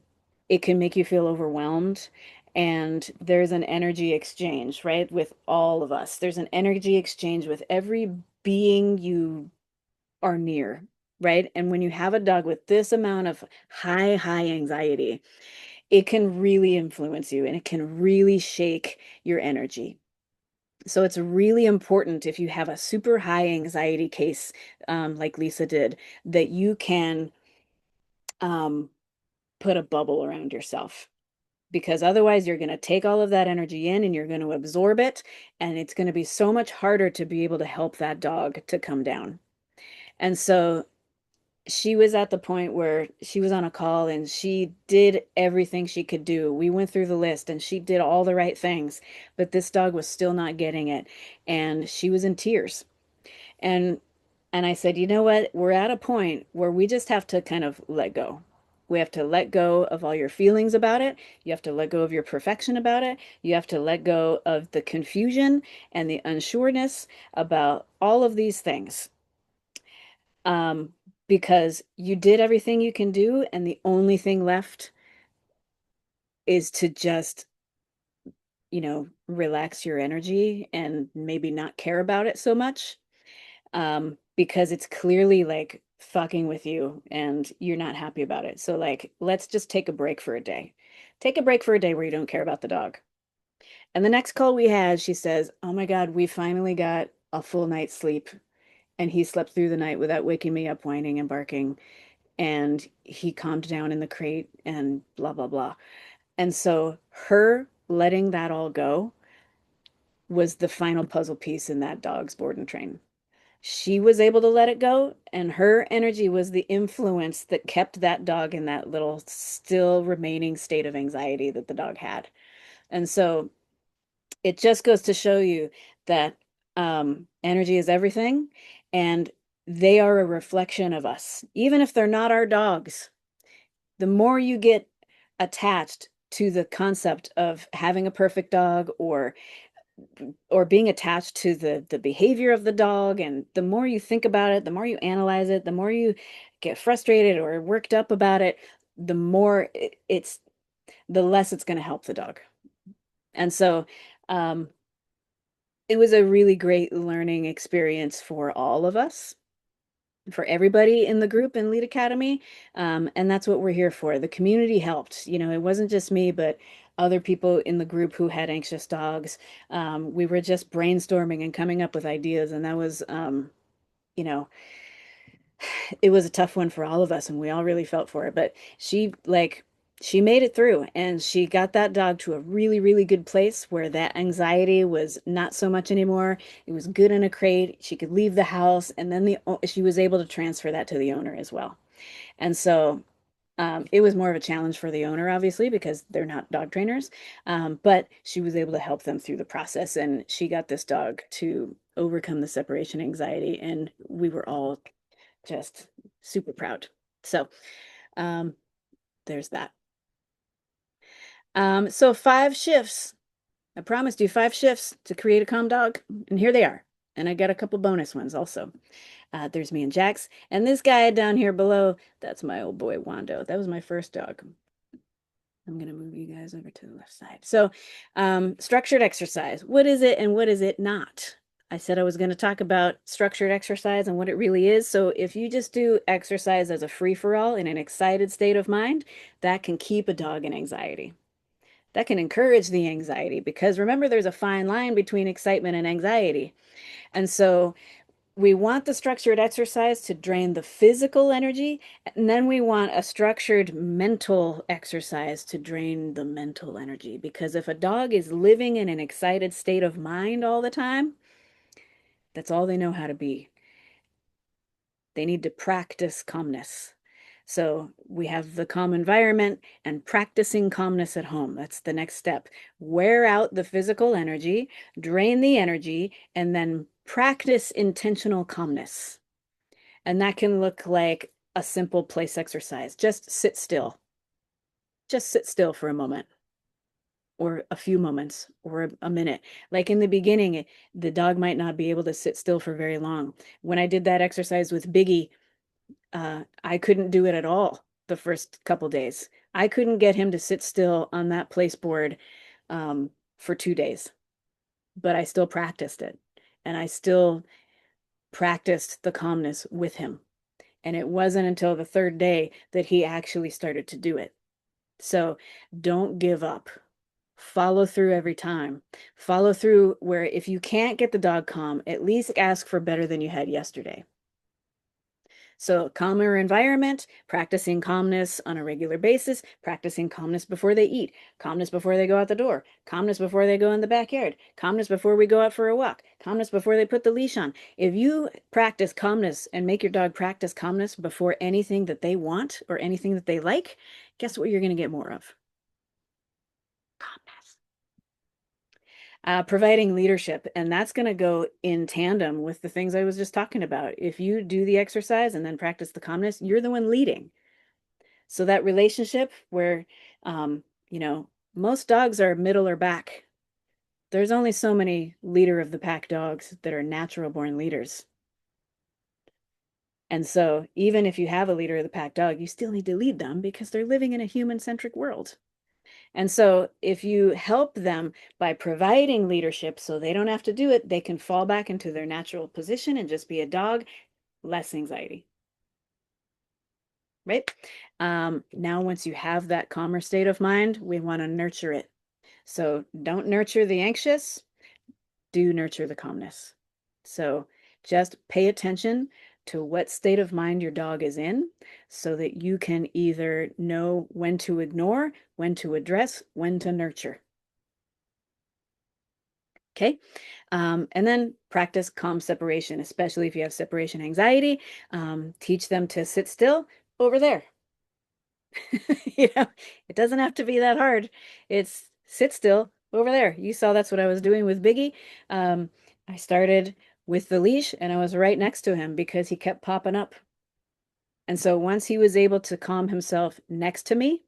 it can make you feel overwhelmed. And there's an energy exchange, right? With all of us. There's an energy exchange with every being you are near, right? And when you have a dog with this amount of high anxiety, it can really influence you and it can really shake your energy. So it's really important if you have a super high anxiety case, like Lisa did, that you can um, put a bubble around yourself because otherwise you're going to take all of that energy in and you're going to absorb it. And it's going to be so much harder to be able to help that dog to come down. And so she was at the point where she was on a call and she did everything she could do. We went through the list and she did all the right things, but this dog was still not getting it. And she was in tears. And and I said, "You know what? We're at a point where we just have to kind of let go. We have to let go of all your feelings about it. You have to let go of your perfection about it. You have to let go of the confusion and the unsureness about all of these things. Um, because you did everything you can do, and the only thing left is to just, relax your energy and maybe not care about it so much. Because it's clearly like fucking with you and you're not happy about it. So like, let's just take a break for a day. Take a break for a day where you don't care about the dog. And the next call we had, she says, "Oh my God, we finally got a full night's sleep. And he slept through the night without waking me up whining and barking. And he calmed down in the crate and blah, blah, blah." And so her letting that all go was the final puzzle piece in that dog's board and train. She was able to let it go, and her energy was the influence that kept that dog in that little still remaining state of anxiety that the dog had. And so it just goes to show you that energy is everything, and they are a reflection of us. Even if they're not our dogs, the more you get attached to the concept of having a perfect dog, or being attached to the behavior of the dog, and the more you think about it, the more you analyze it, the more you get frustrated or worked up about it, the more it's the less it's going to help the dog. And so um, it was a really great learning experience for all of us, for everybody in the group in Lead Academy. And that's what we're here for. The community helped. It wasn't just me, but other people in the group who had anxious dogs. We were just brainstorming and coming up with ideas. And that was, you know, it was a tough one for all of us, and we all really felt for it. But she made it through, and she got that dog to a really, really good place where that anxiety was not so much anymore. It was good in a crate. She could leave the house, and then she was able to transfer that to the owner as well. And so it was more of a challenge for the owner, obviously, because they're not dog trainers. But she was able to help them through the process, and she got this dog to overcome the separation anxiety, and we were all just super proud. So um, there's that. So 5 shifts. I promised you 5 shifts to create a calm dog, and here they are. And I got a couple bonus ones also. There's me and Jax, and this guy down here below, that's my old boy Wando. That was my first dog. I'm going to move you guys over to the left side. So, structured exercise. What is it and what is it not? I said I was going to talk about structured exercise and what it really is. So, if you just do exercise as a free-for-all in an excited state of mind, that can keep a dog in anxiety. That can encourage the anxiety, because remember, there's a fine line between excitement and anxiety. And so, we want the structured exercise to drain the physical energy, and then we want a structured mental exercise to drain the mental energy. Because if a dog is living in an excited state of mind all the time, that's all they know how to be. They need to practice calmness. So we have the calm environment and practicing calmness at home. That's the next step. Wear out the physical energy, drain the energy, and then practice intentional calmness. And that can look like a simple place exercise. Just sit still. Just sit still for a moment, or a few moments, or a minute. Like in the beginning, the dog might not be able to sit still for very long. When I did that exercise with Biggie, I couldn't do it at all the first couple days. I couldn't get him to sit still on that place board for 2 days, but I still practiced it. And I still practiced the calmness with him. And it wasn't until the third day that he actually started to do it. So don't give up. Follow through every time. Follow through where if you can't get the dog calm, at least ask for better than you had yesterday. So calmer environment, practicing calmness on a regular basis, practicing calmness before they eat, calmness before they go out the door, calmness before they go in the backyard, calmness before we go out for a walk, calmness before they put the leash on. If you practice calmness and make your dog practice calmness before anything that they want or anything that they like, guess what you're going to get more of? Calmness. Providing leadership, and that's going to go in tandem with the things I was just talking about. If you do the exercise and then practice the calmness, you're the one leading. So that relationship where, um, you know, most dogs are middle or back. There's only so many leader of the pack dogs that are natural born leaders. And so even if you have a leader of the pack dog, you still need to lead them because they're living in a human-centric world. And so if you help them by providing leadership so they don't have to do it, they can fall back into their natural position and just be a dog, less anxiety. right? Now, once you have that calmer state of mind, we want to nurture it. So don't nurture the anxious, do nurture the calmness. So just pay attention to what state of mind your dog is in so that you can either know when to ignore, when to address, when to nurture. Okay. And then practice calm separation, especially if you have separation anxiety. Teach them to sit still over there. You know, it doesn't have to be that hard. It's sit still over there. You saw that's what I was doing with Biggie. Um, I started with the leash and I was right next to him because he kept popping up. And so once he was able to calm himself next to me,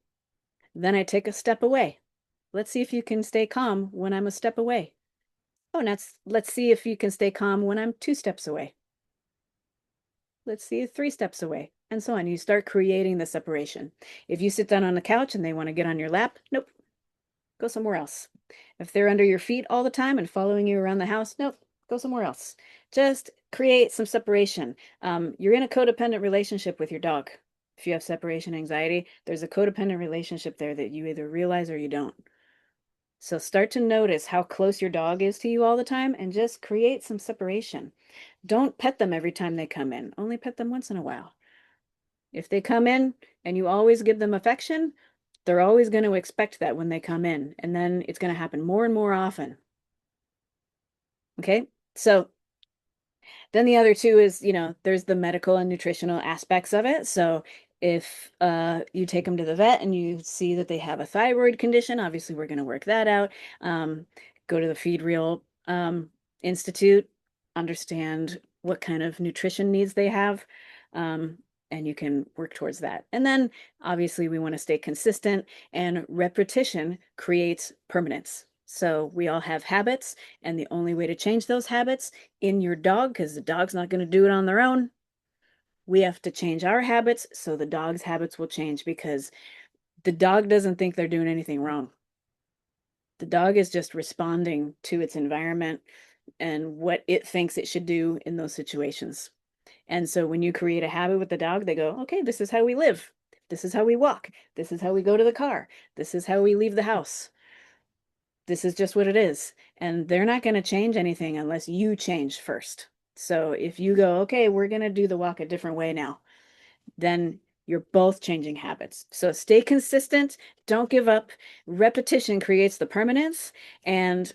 then I take a step away. Let's see if you can stay calm when I'm a step away. Oh, let's see if you can stay calm when I'm 2 steps away. Let's see, 3 steps away, and so on. You start creating the separation. If you sit down on the couch and they want to get on your lap, nope, go somewhere else. If they're under your feet all the time and following you around the house, nope, go somewhere else. Just create some separation. You're in a codependent relationship with your dog. If you have separation anxiety, there's a codependent relationship there that you either realize or you don't. So start to notice how close your dog is to you all the time and just create some separation. Don't pet them every time they come in. Only pet them once in a while. If they come in and you always give them affection, they're always going to expect that when they come in. And then it's going to happen more and more often. Okay. So then the other two is, there's the medical and nutritional aspects of it. So if you take them to the vet and you see that they have a thyroid condition, obviously we're going to work that out. Go to the Feed Real Institute, understand what kind of nutrition needs they have, um, and you can work towards that. And then obviously we want to stay consistent, and repetition creates permanence. So we all have habits, and the only way to change those habits in your dog, because the dog's not going to do it on their own, we have to change our habits so the dog's habits will change, because the dog doesn't think they're doing anything wrong. The dog is just responding to its environment and what it thinks it should do in those situations. And so when you create a habit with the dog, they go, okay, this is how we live. This is how we walk. This is how we go to the car. This is how we leave the house. This is just what it is. And they're not going to change anything unless you change first. So if you go, okay, we're going to do the walk a different way now, then you're both changing habits. So stay consistent. Don't give up. Repetition creates the permanence, and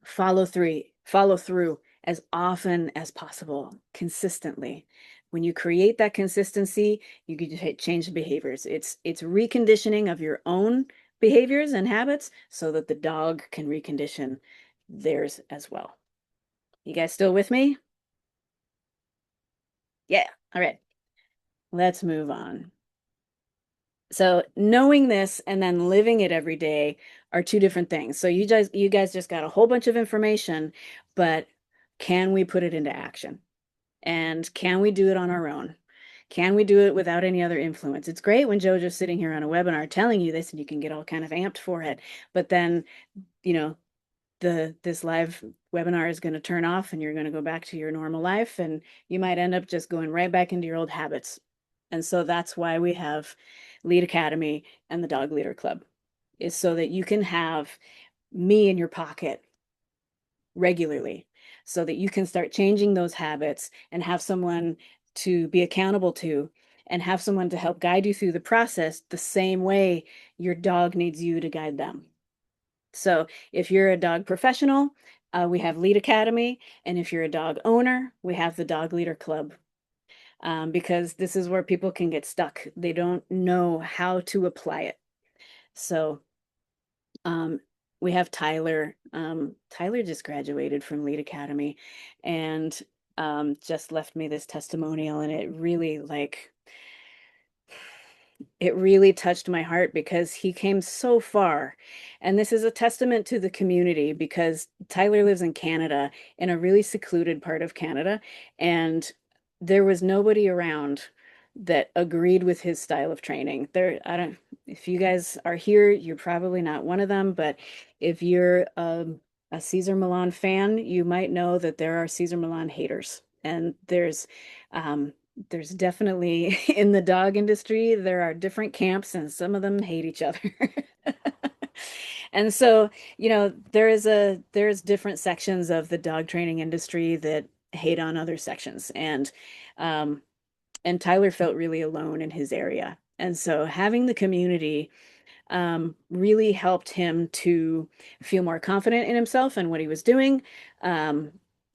follow through as often as possible, consistently. When you create that consistency, you can change the behaviors. It's reconditioning of your own behaviors and habits so that the dog can recondition theirs as well. You guys still with me? Yeah. All right. Let's move on. So knowing this and then living it every day are two different things. So you guys just got a whole bunch of information, but can we put it into action? And can we do it on our own? Can we do it without any other influence? It's great when JoJo's sitting here on a webinar telling you this and you can get all kind of amped for it. But then, you know, this live webinar is going to turn off and you're going to go back to your normal life, and you might end up just going right back into your old habits. And so that's why we have Lead Academy and the Dog Leader Club, is so that you can have me in your pocket regularly, so that you can start changing those habits and have someone to be accountable to, and have someone to help guide you through the process the same way your dog needs you to guide them. So if you're a dog professional, we have Lead Academy. And if you're a dog owner, we have the Dog Leader Club. Because this is where people can get stuck. They don't know how to apply it. So um, we have Tyler. Tyler just graduated from Lead Academy and just left me this testimonial, and it really touched my heart because he came so far. And this is a testament to the community, because Tyler lives in Canada, in a really secluded part of Canada, and there was nobody around that agreed with his style of training. I don't, if you guys are here, you're probably not one of them, but if you're a Cesar Millan fan, you might know that there are Cesar Millan haters. And there's there's definitely in the dog industry, there are different camps and some of them hate each other. And so, there's different sections of the dog training industry that hate on other sections. Um, and Tyler felt really alone in his area. And so having the community really helped him to feel more confident in himself and what he was doing. Um,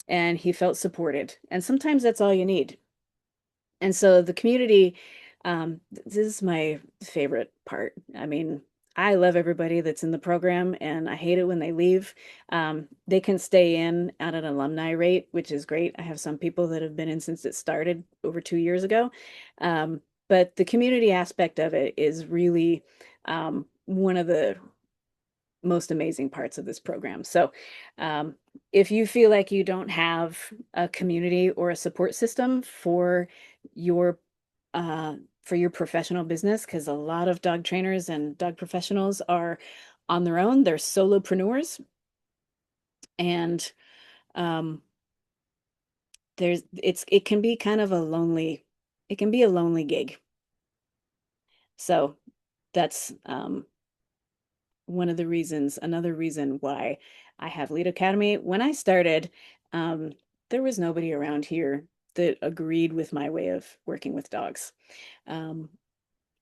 and he felt supported. And sometimes that's all you need. And so the community, this is my favorite part. I mean, I love everybody that's in the program and I hate it when they leave. They can stay in at an alumni rate, which is great. I have some people that have been in since it started over 2 years ago. But the community aspect of it is really one of the most amazing parts of this program. So, um, if you feel like you don't have a community or a support system your for your professional business, because a lot of dog trainers and dog professionals are on their own, they're solopreneurs, and um, it can be kind of it can be a lonely gig. So that's another reason why I have Lead Academy. When I started, um, there was nobody around here that agreed with my way of working with dogs. Um,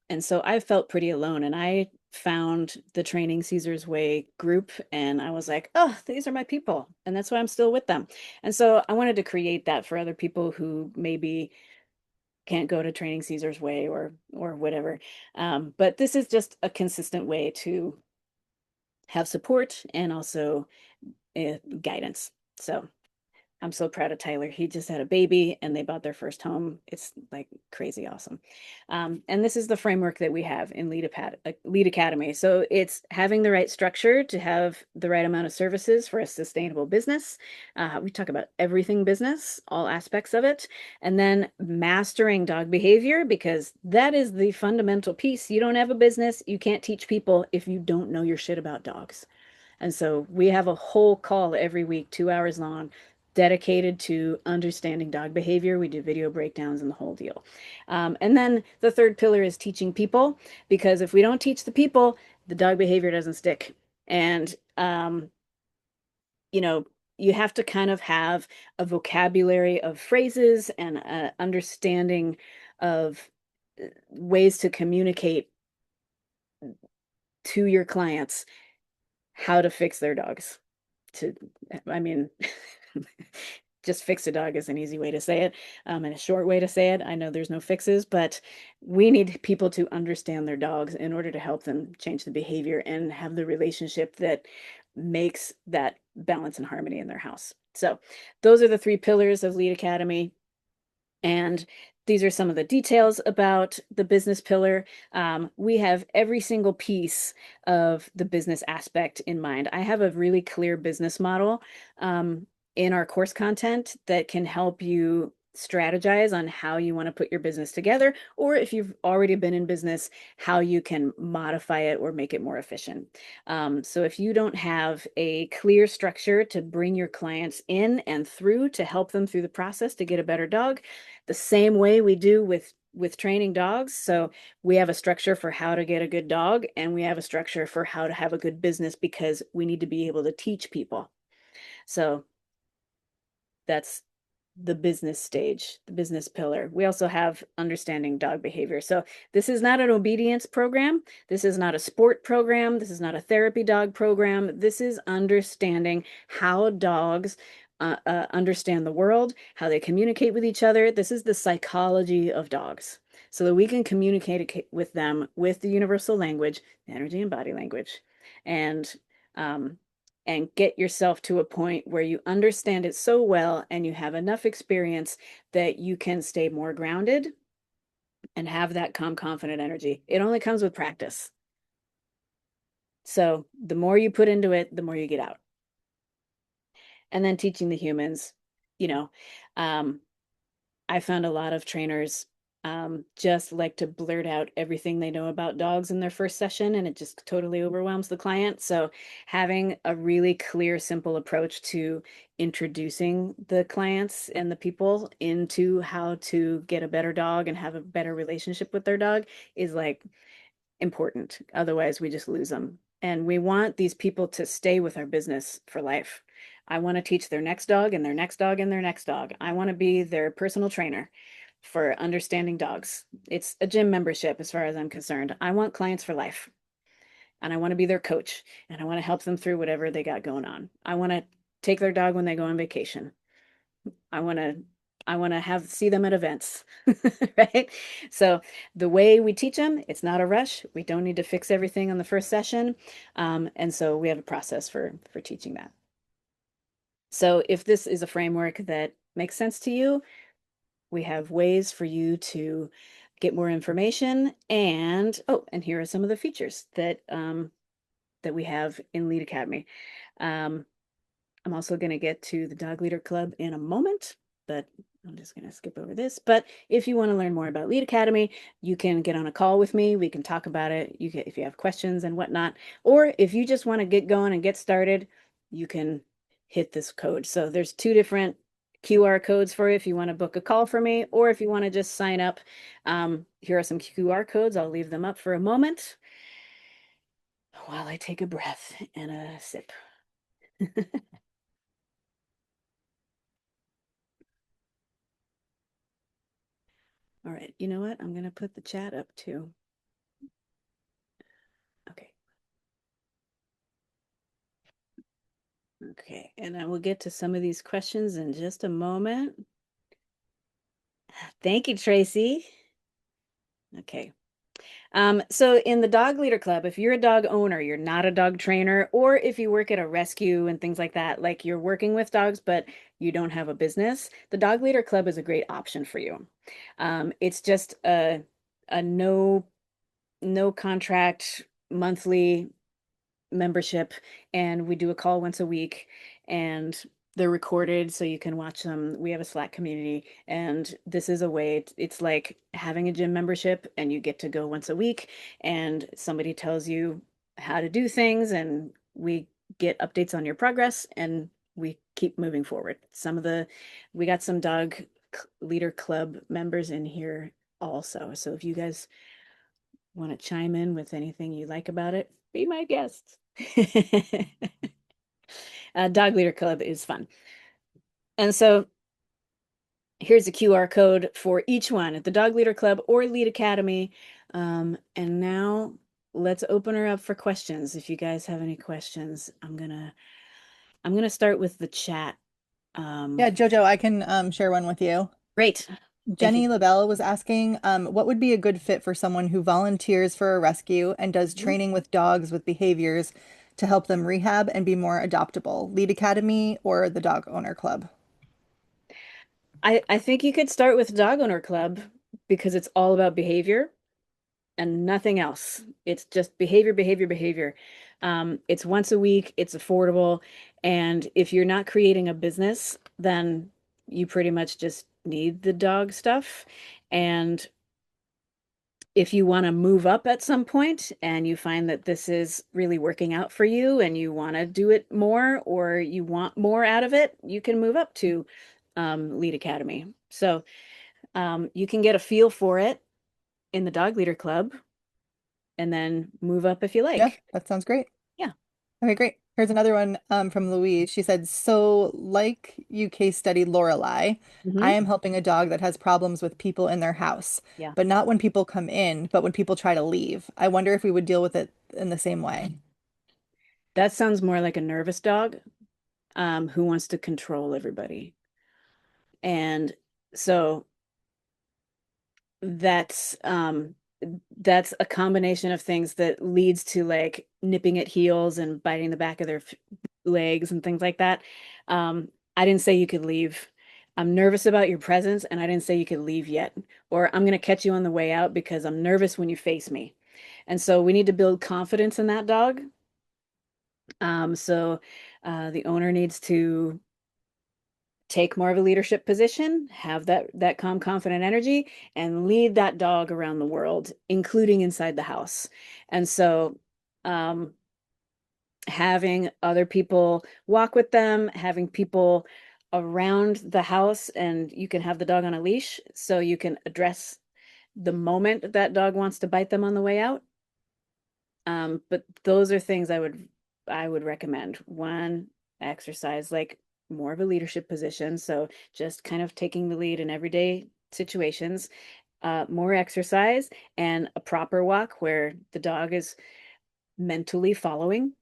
and so I felt pretty alone. And I found the Training Caesar's Way group, and I was like, oh, these are my people. And that's why I'm still with them. And so I wanted to create that for other people who maybe can't go to Training Caesar's Way or whatever. But this is just a consistent way to have support and also guidance. So I'm so proud of Tyler. He just had a baby and they bought their first home. It's like crazy awesome. And this is the framework that we have in Lead Academy. So it's having the right structure to have the right amount of services for a sustainable business. We talk about everything business, all aspects of it, and then mastering dog behavior because that is the fundamental piece. You don't have a business, you can't teach people if you don't know your shit about dogs. And so we have a whole call every week, 2 hours long, dedicated to understanding dog behavior. We do video breakdowns and the whole deal. And then the third pillar is teaching people, because if we don't teach the people, the dog behavior doesn't stick. And, you know, you have to kind of have a vocabulary of phrases and understanding of ways to communicate to your clients how to fix their dogs. To, I mean, just fix a dog is an easy way to say it, and a short way to say it. I know there's no fixes, but we need people to understand their dogs in order to help them change the behavior and have the relationship that makes that balance and harmony in their house. So those are the three pillars of Lead Academy. And these are some of the details about the business pillar. We have every single piece of the business aspect in mind. I have a really clear business model in our course content that can help you strategize on how you want to put your business together, or if you've already been in business, how you can modify it or make it more efficient. So if you don't have a clear structure to bring your clients in and through to help them through the process to get a better dog, the same way we do with training dogs. So we have a structure for how to get a good dog, and we have a structure for how to have a good business because we need to be able to teach people. So that's the business stage, the business pillar. We also have understanding dog behavior. So this is not an obedience program. This is not a sport program. This is not a therapy dog program. This is understanding how dogs understand the world, how they communicate with each other. This is the psychology of dogs so that we can communicate with them with the universal language, energy and body language. And um, and get yourself to a point where you understand it so well and you have enough experience that you can stay more grounded and have that calm, confident energy. It only comes with practice. So the more you put into it, the more you get out. And then teaching the humans, you know, um, I found a lot of trainers. just like to blurt out everything they know about dogs in their first session, and it just totally overwhelms the client. So, having a really clear, simple approach to introducing the clients and the people into how to get a better dog and have a better relationship with their dog is like important. Otherwise, we just lose them. And we want these people to stay with our business for life. I want to teach their next dog and their next dog and their next dog. I want to be their personal trainer for understanding dogs. It's a gym membership as far as I'm concerned. I want clients for life and I want to be their coach and I want to help them through whatever they got going on. I want to take their dog when they go on vacation. I want to I want to have see them at events, right? So the way we teach them, it's not a rush. We don't need to fix everything on the first session, and so we have a process for teaching that. So if this is a framework that makes sense to you, we have ways for you to get more information. And oh, and here are some of the features that we have in Lead Academy. Um, I'm also going to get to the Dog Leader Club in a moment, but I'm just going to skip over this. But if you want to learn more about Lead Academy, you can get on a call with me. We can talk about it. You can, if you have questions and whatnot, or if you just want to get going and get started, you can hit this code. So there's two different QR codes for you if you want to book a call for me, or if you want to just sign up. Here are some QR codes. I'll leave them up for a moment while I take a breath and a sip. All right, you know what? I'm going to put the chat up too. Okay. Okay, and I will get to some of these questions in just a moment. Thank you, Tracy. Okay. So in the Dog Leader Club, if you're a dog owner, you're not a dog trainer, or if you work at a rescue and things like that, like you're working with dogs, but you don't have a business, the Dog Leader Club is a great option for you. It's just a no contract monthly membership, and we do a call once a week, and they're recorded so you can watch them. We have a Slack community, and this is a way, it's like having a gym membership, and you get to go once a week, and somebody tells you how to do things, and we get updates on your progress, and we keep moving forward. We got some dog leader club members in here also. So if you guys want to chime in with anything you like about it, be my guest. Dog Leader Club is fun. And so here's a QR code for each one at the Dog Leader Club or Lead Academy. And now let's open her up for questions. If you guys have any questions, I'm gonna start with the chat. Yeah, Jojo, I can share one with you. Great. Thank you. Jenny LaBelle was asking, what would be a good fit for someone who volunteers for a rescue and does Mhm. training with dogs with behaviors to help them rehab and be more adoptable? Lead Academy or the Dog Owner Club? I think you could start with Dog Owner Club because it's all about behavior and nothing else. It's just behavior, behavior, behavior. It's once a week, it's affordable. And if you're not creating a business, then you pretty much just need the dog stuff. And if you want to move up at some point and you find that this is really working out for you and you want to do it more or you want more out of it, you can move up to Lead Academy. So you can get a feel for it in the Dog Leader Club and then move up if you Yeah, like. that sounds great. Yeah. Okay, great. Here's another one from Louise. She said, so like you case studied Lorelei, I Hmm. am helping a dog that has problems with people in their house, Yeah. but not when people come in, but when people try to leave. I wonder if we would deal with it in the same way. That sounds more like a nervous dog who wants to control everybody. And so that's um that's a combination of things that leads to like nipping at heels and biting the back of their legs and things like that. Um, I didn't say you could leave. I'm nervous about your presence, and I didn't say you could leave yet. Or I'm going to catch you on the way out because I'm nervous when you face me. And so we need to build confidence in that dog. So the owner needs to take more of a leadership position, have that calm, confident energy, and lead that dog around the world, including inside the house. And so, um, having other people walk with them, having people around the house, and you can have the dog on a leash so you can address the moment that dog wants to bite them on the way out. But those are things I would recommend. One, exercise, like more of a leadership position. So just kind of taking the lead in everyday situations, more exercise and a proper walk where the dog is mentally following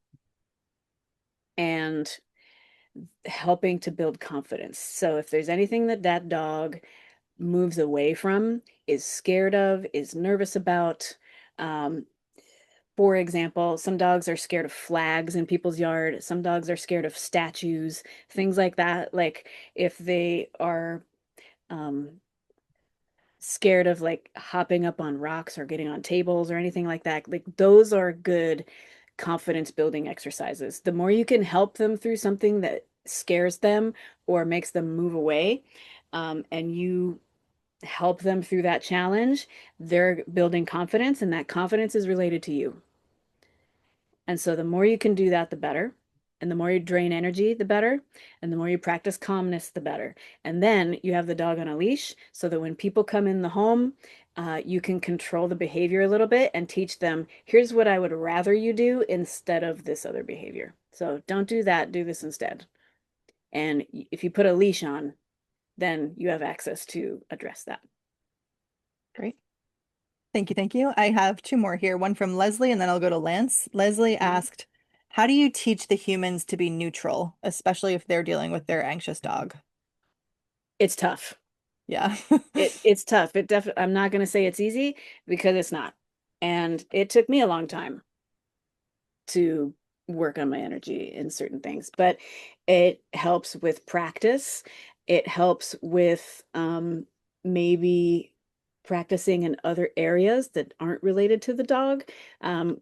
and helping to build confidence. So if there's anything that that dog moves away from, is scared of, is nervous about, um, for example, some dogs are scared of flags in people's yard. Some dogs are scared of statues, things like that. Like if they are um, scared of like hopping up on rocks or getting on tables or anything like that, like those are good confidence building exercises. The more you can help them through something that scares them or makes them move away, and you help them through that challenge, they're building confidence, and that confidence is related to you. And so the more you can do that, the better. And the more you drain energy, the better. And the more you practice calmness, the better. And then you have the dog on a leash so that when people come in the home, you can control the behavior a little bit and teach them, here's what I would rather you do instead of this other behavior. So don't do that, do this instead. And if you put a leash on, then you have access to address that. Great. Thank you. Thank you. I have two more here, one from Leslie, and then I'll go to Lance. Leslie Mhm. asked, how do you teach the humans to be neutral, especially if they're dealing with their anxious dog? It's tough. Yeah. It's tough. It definitely, I'm not going to say it's easy because it's not. And it took me a long time to work on my energy in certain things, but it helps with practice. It helps with maybe practicing in other areas that aren't related to the dog.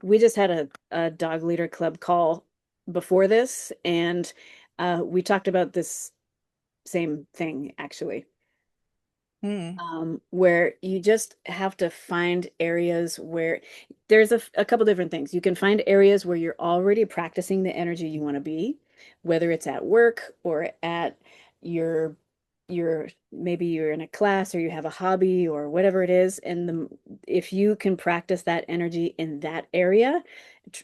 We just had a dog leader club call before this, and we talked about this same thing actually, Hmm. where you just have to find areas where there's a couple different things. You can find areas where you're already practicing the energy you want to be, whether it's at work or at your maybe you're in a class or you have a hobby or whatever it is. And if you can practice that energy in that area,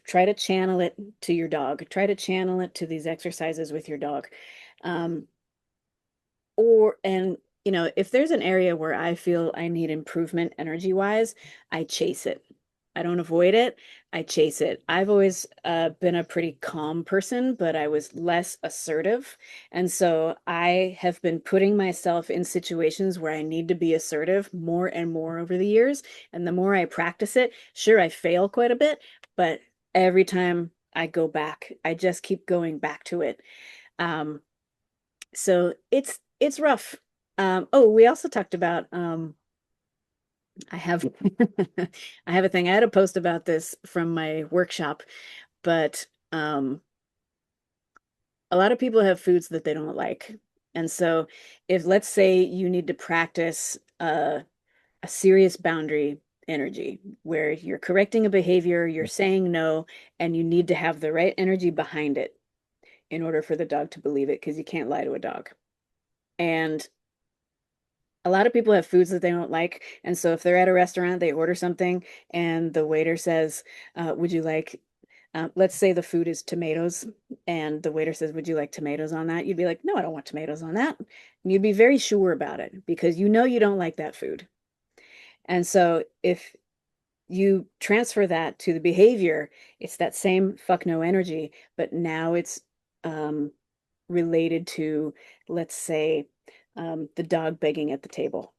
try to channel it to your dog. Try to channel it to these exercises with your dog. Um, or and if there's an area where I feel I need improvement energy wise, I chase it. I don't avoid it. I chase it. I've always been a pretty calm person, but I was less assertive. And so I have been putting myself in situations where I need to be assertive more and more over the years. And the more I practice it, sure, I fail quite a bit, but every time I go back, I just keep going back to it. Um, so it's rough. Oh, we also talked about I have I have a thing. I had a post about this from my workshop, but a lot of people have foods that they don't like. And so if let's say you need to practice a serious boundary energy where you're correcting a behavior, you're saying no, and you need to have the right energy behind it in order for the dog to believe it, because you can't lie to a dog. And a lot of people have foods that they don't like. And so if they're at a restaurant, they order something and the waiter says, would you like, let's say the food is tomatoes, and the waiter says, would you like tomatoes on that? You'd be like, no, I don't want tomatoes on that. And you'd be very sure about it because you don't like that food. And so if you transfer that to the behavior, it's that same fuck no energy, but now it's um, related to, let's say, the dog begging at the table.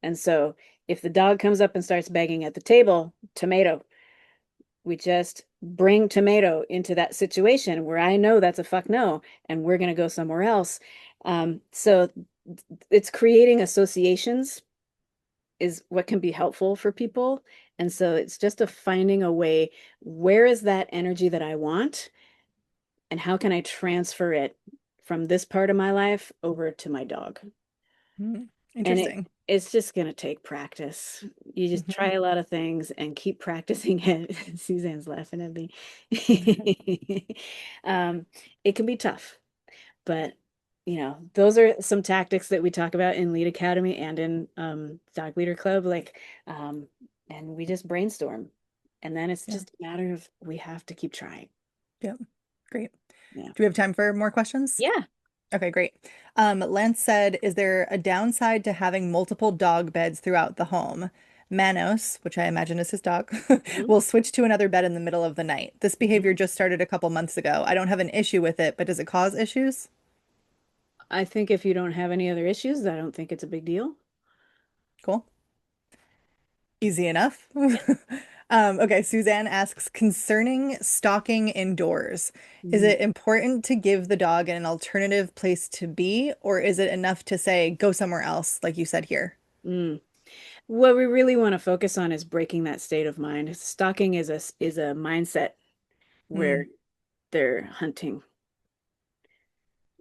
And so if the dog comes up and starts begging at the table, tomato, we just bring tomato into that situation where I know that's a fuck no, and we're going to go somewhere else. So it's creating associations is what can be helpful for people. And so it's just a finding a way, where is that energy that I want, and how can I transfer it from this part of my life over to my dog. Mm, And interesting. it's just going to take practice. You just try Mhm. a lot of things and keep practicing it. Suzanne's laughing at me. Um, it can be tough, but those are some tactics that we talk about in Lead Academy and in Dog Leader Club, um, and we just brainstorm. And then it's Yeah. just a matter of we have to keep trying. Yeah. Great. Yeah. Do we have time for more questions? Yeah. Okay, great. Lance said, is there a downside to having multiple dog beds throughout the home? Manos, which I imagine is his dog, Mhm. will switch to another bed in the middle of the night. This behavior Mhm. just started a couple months ago. I don't have an issue with it, but does it cause issues? I think if you don't have any other issues, I don't think it's a big deal. Cool. Easy enough. Okay, Suzanne asks, concerning stalking indoors, is Mhm. it important to give the dog an alternative place to be, or is it enough to say, go somewhere else, like you said here? Mm. What we really want to focus on is breaking that state of mind. Stalking is a mindset where Mm, they're hunting.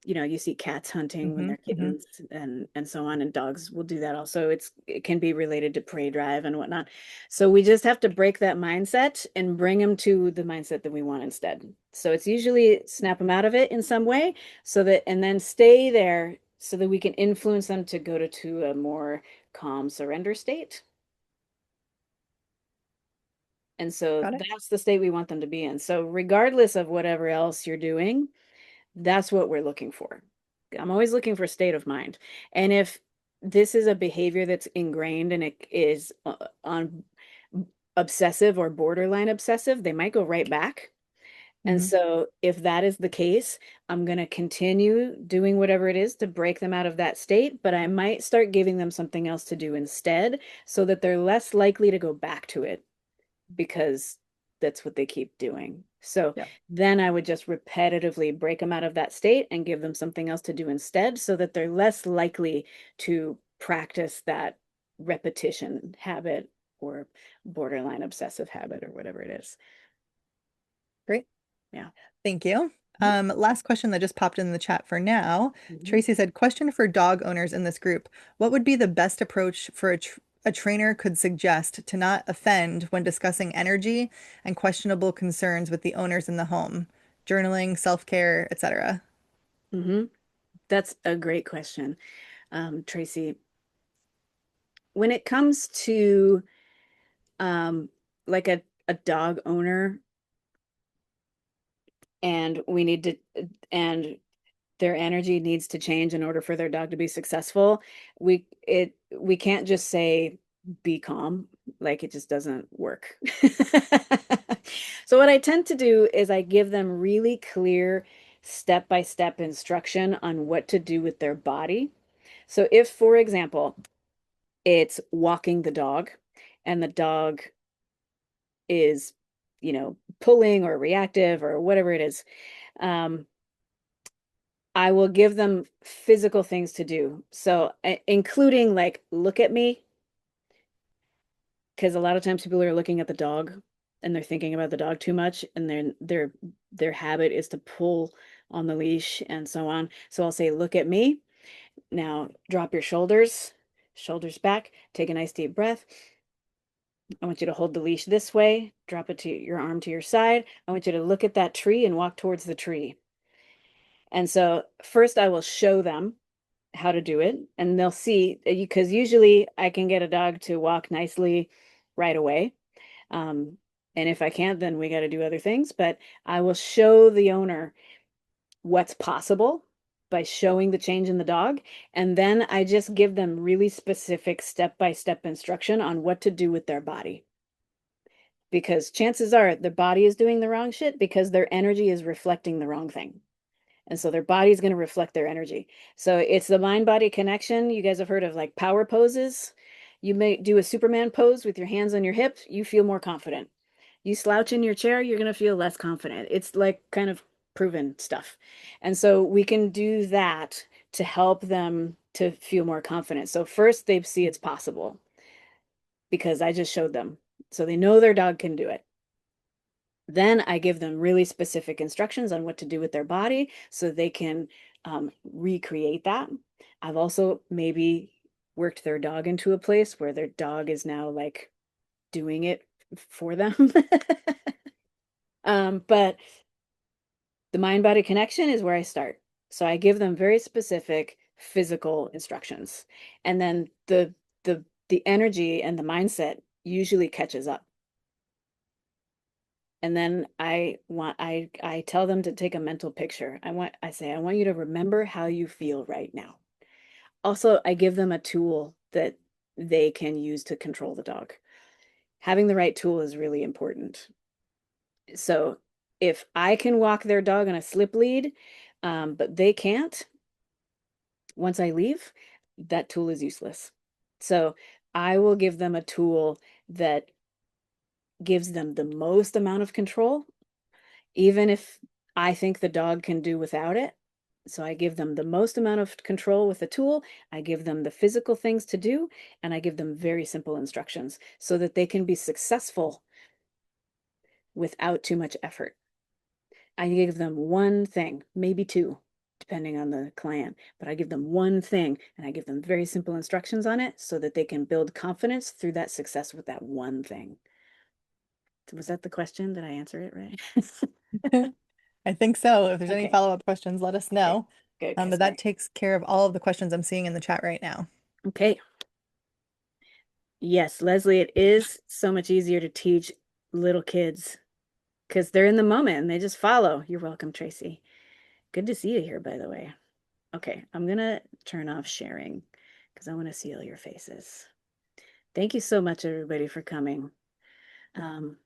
You see cats hunting when hmm they're hmm kittens and so on, and dogs will do that also. It can be related to prey drive and whatnot. So we just have to break that mindset and bring them to the mindset that we want instead. So it's usually snap them out of it in some way, and then stay there so that we can influence them to go to a more calm surrender state. And so Got it. that's the state we want them to be in. So regardless of whatever else you're doing, that's what we're looking for. I'm always looking for state of mind. And if this is a behavior that's ingrained and it is on obsessive or borderline obsessive, they might go right back. And hmm so if that is the case, I'm going to continue doing whatever it is to break them out of that state, but I might start giving them something else to do instead so that they're less likely to go back to it because that's what they keep doing. So Yeah, then I would just repetitively break them out of that state and give them something else to do instead so that they're less likely to practice that repetition habit or borderline obsessive habit or whatever it is. great. Yeah. Thank you. Mhm. Last question that just popped in the chat for now. Mhm. Tracy said, question for dog owners in this group. What would be the best approach for a trainer could suggest to not offend when discussing energy and questionable concerns with the owners in the home? Journaling, self-care, etc. Mhm. That's a great question, Tracy. When it comes to um, like a dog owner, and we need to, and their energy needs to change in order for their dog to be successful. We can't just say be calm, like it just doesn't work. So what I tend to do is I give them really clear step-by-step instruction on what to do with their body. So if, for example, it's walking the dog and the dog is, pulling or reactive or whatever it is, um, I will give them physical things to do. So, including like, look at me, because a lot of times people are looking at the dog and they're thinking about the dog too much, and their habit is to pull on the leash and so on. So I'll say, look at me. Now, drop your shoulders back, take a nice deep breath. I want you to hold the leash this way, drop it to your arm to your side. I want you to look at that tree and walk towards the tree. And so, first, I will show them how to do it, and they'll see because usually I can get a dog to walk nicely right away. Um, and if I can't, then we got to do other things. But I will show the owner what's possible by showing the change in the dog. And then I just give them really specific step-by-step instruction on what to do with their body. Because chances are their body is doing the wrong shit because their energy is reflecting the wrong thing. And so their body is going to reflect their energy. So it's the mind body connection. You guys have heard of like power poses. You may do a Superman pose with your hands on your hips. You feel more confident. You slouch in your chair, you're going to feel less confident. It's like kind of proven stuff. And so we can do that to help them to feel more confident. So first they see it's possible because I just showed them. So they know their dog can do it. Then I give them really specific instructions on what to do with their body so they can recreate that. I've also maybe worked their dog into a place where their dog is now like doing it for them. But the mind body connection is where I start. So I give them very specific physical instructions. And then the energy and the mindset usually catches up. And then I tell them to take a mental picture. I want you to remember how you feel right now. Also, I give them a tool that they can use to control the dog. Having the right tool is really important. So if I can walk their dog on a slip lead, but they can't, once I leave, that tool is useless. So I will give them a tool that gives them the most amount of control, even if I think the dog can do without it. So I give them the most amount of control with the tool. I give them the physical things to do, and I give them very simple instructions so that they can be successful without too much effort. I give them one thing, maybe two, depending on the client, but I give them one thing and I give them very simple instructions on it so that they can build confidence through that success with that one thing. Was that the question? Did I answer it right? I think so. If there's any Okay. follow-up questions, let us Okay. know. Good, But because that takes care of all of the questions I'm seeing in the chat right now. okay. Yes, Leslie, it is so much easier to teach little kids because they're in the moment and they just follow. You're welcome, Tracy. Good to see you here, by the way. Okay, I'm gonna turn off sharing because I want to see all your faces. Thank you so much, everybody, for coming. Um,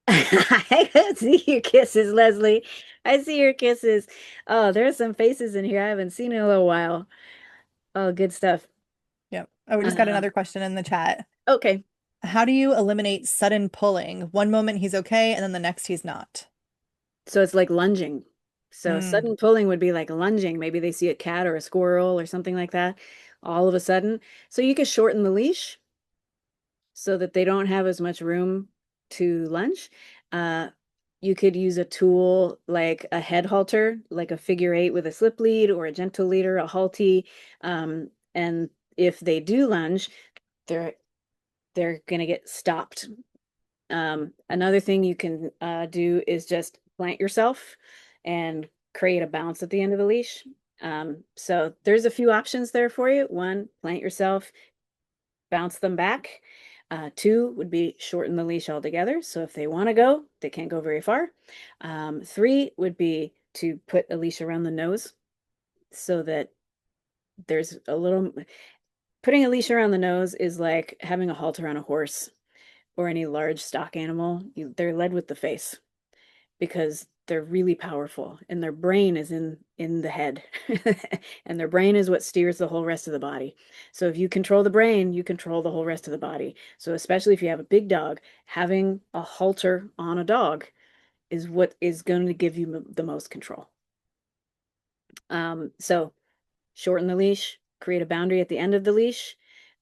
I see your kisses, Leslie. I see your kisses. Oh, there's some faces in here I haven't seen in a little while. Oh, good stuff. Yep. Oh, we just got Uh, another question in the chat. okay. How do you eliminate sudden pulling? One moment he's okay, and then the next he's not. So it's like lunging. So Mm. sudden pulling would be like lunging. Maybe they see a cat or a squirrel or something like that all of a sudden. So you could shorten the leash so that they don't have as much room to lunge. Uh, you could use a tool like a head halter, like a figure eight with a slip lead or a gentle leader, a halty. And if they do lunge, they're they're gonna get stopped. Another thing you can do is just plant yourself and create a bounce at the end of the leash. So there's a few options there for you. One, plant yourself, bounce them back. Two would be shorten the leash altogether. So if they want to go, they can't go very far. Three would be to put a leash around the nose so that there's a little, putting a leash around the nose is like having a halter on a horse or any large stock animal. They're led with the face because they're really powerful and their brain is in the head and their brain is what steers the whole rest of the body. So if you control the brain, you control the whole rest of the body. So especially if you have a big dog, having a halter on a dog is what is going to give you the most control. So shorten the leash, create a boundary at the end of the leash.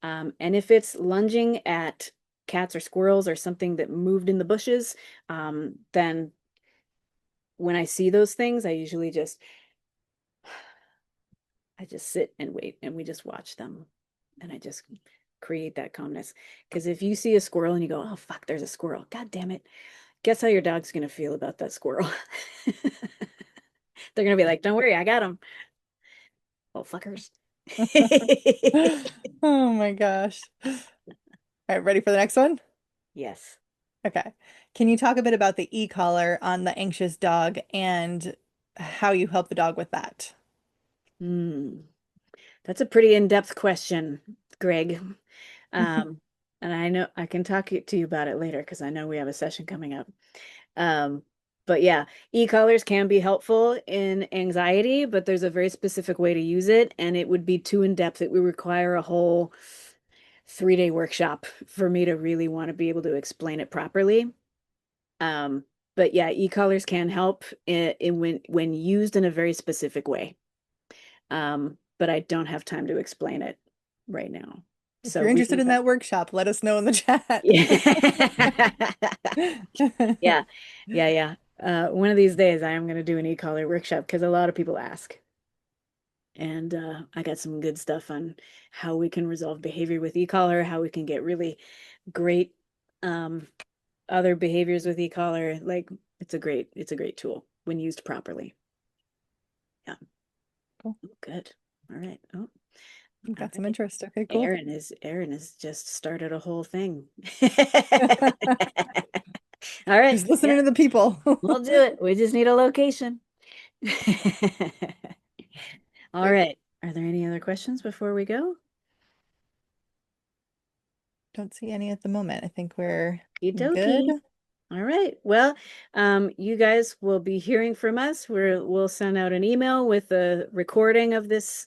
And if it's lunging at cats or squirrels or something that moved in the bushes, then when I see those things, I just sit and wait and we just watch them and I just create that calmness. Because if you see a squirrel and you go, oh, fuck, there's a squirrel. God damn it. Guess how your dog's going to feel about that squirrel? They're going to be like, don't worry, I got him. Oh, fuckers. Oh my gosh. All right, ready for the next one? Yes. Okay. Can you talk a bit about the e-collar on the anxious dog and how you help the dog with that? Hmm. That's a pretty in-depth question, Greg. Um, and I know I can talk to you about it later because I know we have a session coming up. Um, but yeah, e-collars can be helpful in anxiety, but there's a very specific way to use it, and it would be too in-depth. It would require a whole 3-day workshop for me to really want to be able to explain it properly. Um, but yeah, e-collars can help when used in a very specific way. But I don't have time to explain it right now. If So you're we interested can in talk. that workshop, let us know in the chat. Yeah. Yeah. Yeah, yeah. One of these days I am going to do an e-collar workshop because a lot of people ask. And I got some good stuff on how we can resolve behavior with e-collar, how we can get really great um, other behaviors with e-collar. Like it's a great tool when used properly. Yeah. Cool. Oh, good. All right. Oh, You've all got some right. interest. Okay, cool. Aaron has just started a whole thing. All right. Just Yeah, listening to the people. we'll do it. We just need a location. All Great. right. Are there any other questions before we go? Don't see any at the moment. I think we're Okie good. dokie. All right. Well, you guys will be hearing from us. We'll send out an email with a recording of this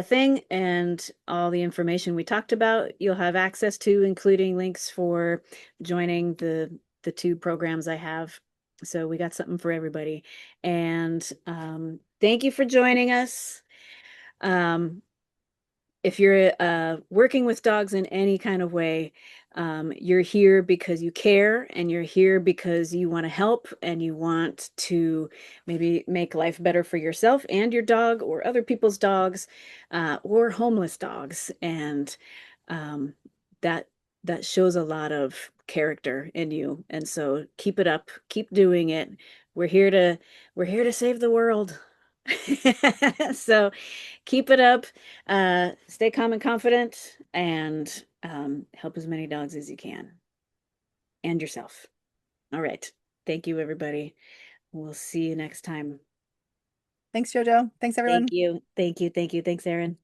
thing and all the information we talked about. You'll have access to, including links for joining the two programs I have. So we got something for everybody. And thank you for joining us. Um, if you're working with dogs in any kind of way, you're here because you care and you're here because you want to help and you want to maybe make life better for yourself and your dog or other people's dogs or homeless dogs. And um, that that shows a lot of character in you. And so keep it up, keep doing it. We're here to we're here to save the world. So keep it up. Stay calm and confident and help as many dogs as you can and yourself. All right. Thank you, everybody. We'll see you next time. Thanks, Jojo. Thanks, Thank everyone. you. Thank you. Thank you. Thanks, Erin.